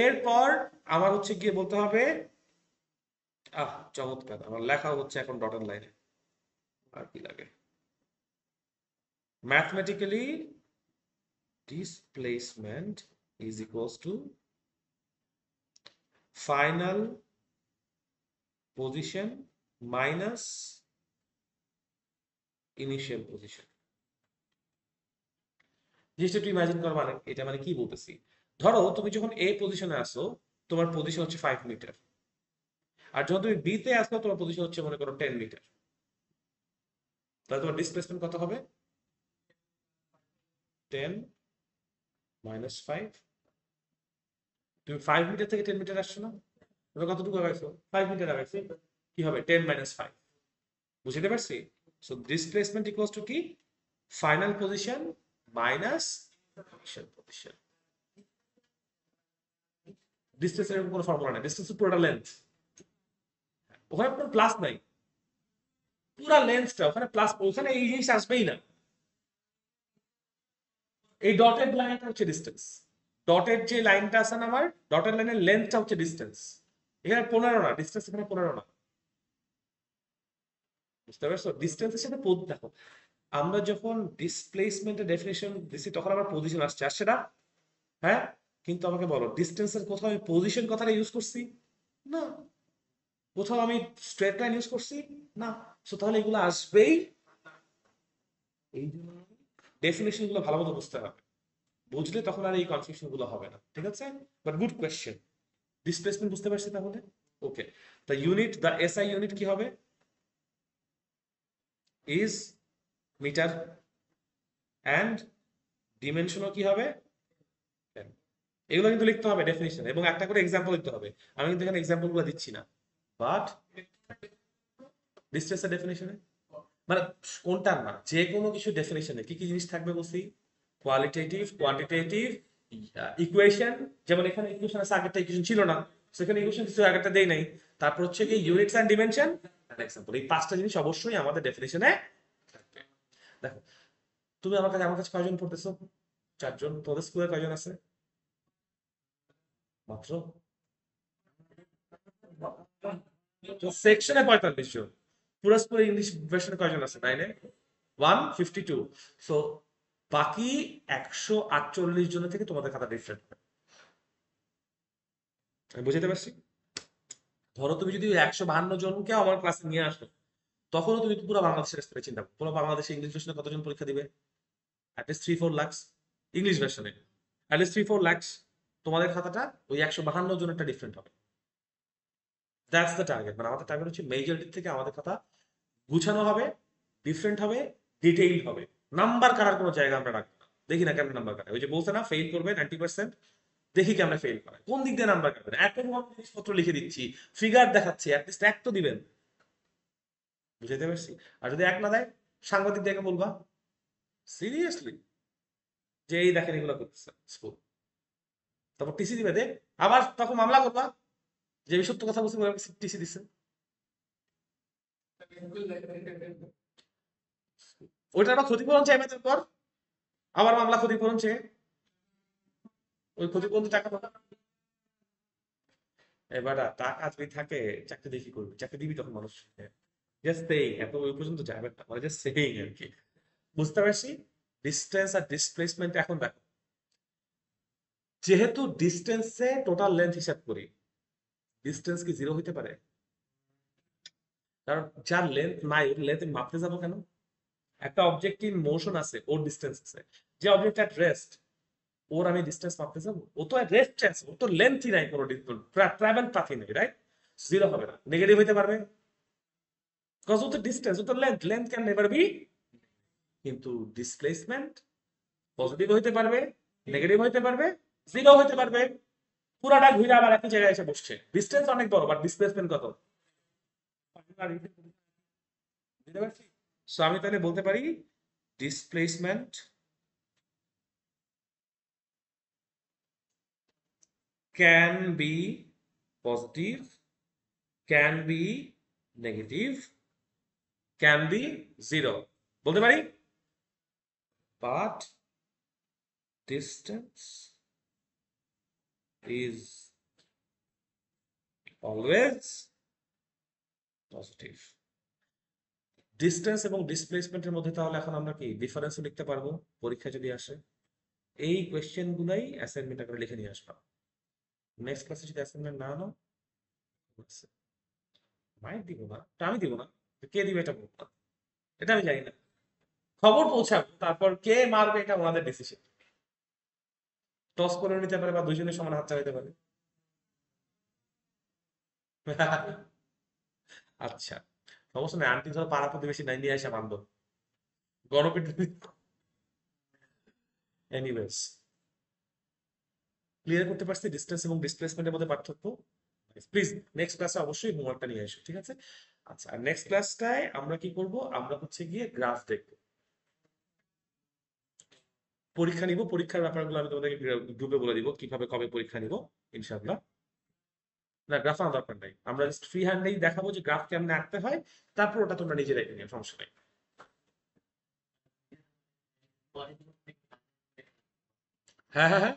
এরপর আমার হচ্ছে গিয়ে বলতে হবে, চমৎকার, আমার লেখা হচ্ছে এখন ডটেড লাইনে। আর কি লাগে? Mathematically, displacement is equals to final position minus initial position. জিনিসটা একটু ইমাজিন কর, মানে এটা মানে কি বলতেছি, ধরো তুমি যখন এ পজিশনে আসো তোমার পজিশন হচ্ছে 5 মিটার, আর যখন তুমি বি তে আসো তোমার পজিশন হচ্ছে মনে করো 10 মিটার, তাহলে তোমার ডিসপ্লেসমেন্ট কত হবে? 10 - 5। তুমি 5 মিটার থেকে 10 মিটার আসছো না, তুমি কতটুকু আগাইছো? 5 মিটার আগাইছো, কি হবে? 10 - 5। বুঝতে পারছি? সো ডিসপ্লেসমেন্ট ইকুয়ালস টু কি? Final position minus initial position. ডিসটেন্সের এরকম কোনো ফর্মুলা নাই, ডিসটেন্স পুরোটা লেন্থ, ওখানে কোনো প্লাস নাই, পুরা লেন্থটা ওখানে প্লাস, ওখানে এই জিনিস আসবেই না। এই ডটেড লাইনটা হচ্ছে ডিস্টেন্স, ডটেড যে লাইনটা আছে না আমার, ডটেড লাইনের লেন্থটা হচ্ছে ডিস্টেন্স। এখানে 15 না, ডিস্টেন্স এখানে 15 না। বুঝতে পারছো? ডিস্টেন্সের সাথে দেখো, আমরা যখন ডিসপ্লেসমেন্টের ডেফিনেশন দিছি তখন আমার পজিশন আসছে, আসছে না? হ্যাঁ, কিন্তু আমাকে বলো ডিস্টেন্সের কোথাও আমি পজিশন কথাটা ইউজ করছি? না। কোথাও আমি স্ট্রেট লাইন ইউজ করছি? না। সো তাহলে এগুলো আসবেই, এই জন্য ডেফিনেশন গুলো ভালো মতো বুঝতে হবে, বুঝলে তখন আর এই কনফিউশন গুলো হবে না। ঠিক আছে? But good question. ডিসপ্লেসমেন্ট বুঝতে পারছি তাহলে? Okay, the unit, the SI unit কি হবে? ইজ মিটার, অ্যান্ড ডিমেনশনও কি হবে? এগুলো কিন্তু লিখতে হবে ডেফিনিশন, এবং একটা করে এক্সাম্পল দিতে হবে। আমি কিন্তু এখানে এক্সাম্পল গুলো দিচ্ছি না, বাট ডিস্টেন্সের ডেফিনিশনে, মানে কোনটার না, যে কোনো কিছু ডেফিনিশনে কি কি জিনিস থাকবে বলছি? Qualitative, quantitative, equation. যেমন এখানে ইকুয়েশন আছে, আগেরটা ইকুয়েশন ছিল না, সেখানে ইকুয়েশন কিছু আগেরটা দেই নাই। তারপর হচ্ছে কি units and dimension and example, এই পাঁচটা জিনিস অবশ্যই আমাদের ডেফিনিশনে থাকবে। দেখো, তুমি আমার কাছে কয়জন পড়তেছো? 4 জন। তোমাদের স্কুলে কয়জন আছে? মাত্র সেকশনে 45 জন। পুরো স্কুলে ইংলিশ ভার্সনে কয়জন আছে? 9-এ 152। সো বাকি 148 জনের থেকে তোমাদের খাতা ডিফারেন্ট। আমি বুঝাতে পারছি? ধরো তুমি যদি 152 জনকে আমার ক্লাসে নিয়ে আসো, তখনও তুমি পুরো বাংলাদেশের স্তরে চিন্তা করো, পুরো বাংলাদেশে ইংলিশ ভার্সনে কতজন পরীক্ষা দিবে? অ্যাটলিস্ট 3-4 লাখ ইংলিশ ভার্সনে, অ্যাটলিস্ট 3-4 লাখ। তোমাদের খাতাটা ওই 152 জনেরটা ডিফারেন্ট হবে। দ্যাটস দ্য টার্গেট, মানে আমাদের টার্গেট হচ্ছে মেজরিটির থেকে আমাদের খাতা গুছানো হবে, ডিফারেন্ট হবে, ডিটেইলড হবে। নাম্বার কাটার কোনো জায়গা আমরা রাখবো না। দেখি না কেমন নাম্বার কাটে, ওই যে বলছে না ফেল করবে 90%, দেখি কেমন ফেল করে, কোন দিক দিয়ে নাম্বার কাটবেন। এত রকম জিনিসপত্র লিখে দিচ্ছি, ফিগার দেখাচ্ছি, অ্যাটলিস্ট এক তো দিবেন। বুঝাইতে পারছি? আর যদি এক না দেয়, সাংবাদিক দেখে বলবা সিরিয়াসলি যে এই দেখেন এগুলো করতেছে স্কুল, তারপর টিসি দিবে দেখ, আবার তখন মামলা করবা যে আমি সত্য কথা বলছি, টিসি দিচ্ছে। ওইটা একটা ক্ষতিপূরণ চাইবে, তারপর আবার মামলা ক্ষতিপূরণ চেয়ে, ওই ক্ষতিপূরণ টাকা পাবা। এবার টাকা যদি থাকে, চাকরি দেখি করবি, চাকরি দিবি তখন মানুষ। জাস্ট সেইং, এত ওই পর্যন্ত যাবে না, মানে জাস্ট সেইং আর কি। বুঝতে পারছি? ডিস্টেন্স আর ডিসপ্লেসমেন্ট। এখন দেখো, যেহেতু ডিস্টেন্সে টোটাল লেন্থ হিসাব করি, ডিস্টেন্স কি 0 হইতে পারে? কারণ যার লেন্থ নাই, ওর লেন্থ মাপতে যাবো কেন? একটা অবজেক্ট ইন মোশন আছে, ওর ডিস্টেন্স আছে। যে অবজেক্ট অ্যাট রেস্ট, ওর আমি ডিস্টেন্স মাপতে যাবো? ও তো রেস্ট আছে, ও তো লেন্থই নাই, কোনো ট্রাভেল পাথই নেই, রাইট? 0 হবে না, নেগেটিভ হইতে পারবে, বিকজ ও তো ডিস্টেন্স, ও তো length, length can never be. কিন্তু ডিসপ্লেসমেন্ট পজিটিভ হইতে পারবে, নেগেটিভ হইতে পারবে, 0 হইতে পারবে। পুরাটা ঘুরে আবার একই জায়গায় এসে বসছে। ডিস্টেন্স অনেক বড়, বাট ডিসপ্লেসমেন্ট কত? বুঝতে পারছি? সো আমি তাহলে বলতে পারি displacement can be positive, can be negative, can be 0, বলতে পারি। But distance is always positive. Distance এবং ডিসপ্লেসমেন্টের মধ্যে তাহলে এখন আমরা কি ডিফারেন্স লিখতে পারবো পরীক্ষায় যদি আসে? এই কোয়েশ্চেন গুলাই অ্যাসাইনমেন্ট আকারে লিখে নিয়ে আসলাম। নেক্সট ক্লাসে যদি অ্যাসাইনমেন্ট না আনো, মাইক দিব না, এটা আমি দিব না, কে দিবে এটা বলবো না, এটা আমি জানি না। খবর পৌঁছাবো, তারপর কে মারবে এটা ওনাদের ডিসিশন। টস করে নিতে পারে বা দুজনের সমান হাত চালাতে পারে। আচ্ছা, সমস্যা নেই, আন্টি ধর পাড়া প্রতিবেশী নাই, নিয়ে আসা মানবো, গণপিটুনি। এনিওয়েজ, ক্লিয়ার করতে পারছি ডিস্টেন্স এবং ডিসপ্লেসমেন্টের মধ্যে পার্থক্য। প্লিজ নেক্সট ক্লাসে অবশ্যই হোমওয়ার্কটা নিয়ে এসো, ঠিক আছে? আচ্ছা, আর নেক্সট ক্লাসটায় আমরা কি করব, আমরা হচ্ছে গিয়ে গ্রাফ দেখবো, পরীক্ষা নিব, পরীক্ষার ব্যাপারগুলো আমি তোমাদেরকে গ্রুপে বলে দিব কিভাবে কবে পরীক্ষা নিব, ইনশাআল্লাহ। না, গ্রাফ আনার দরকার নাই, আমরা জাস্ট ফ্রি হ্যান্ডেই দেখাবো যে গ্রাফ কেমনে আঁকতে হয়, তারপর ওটা তোমরা নিজেরাই নিও, সমস্যা নেই। হ্যাঁ হ্যাঁ হ্যাঁ,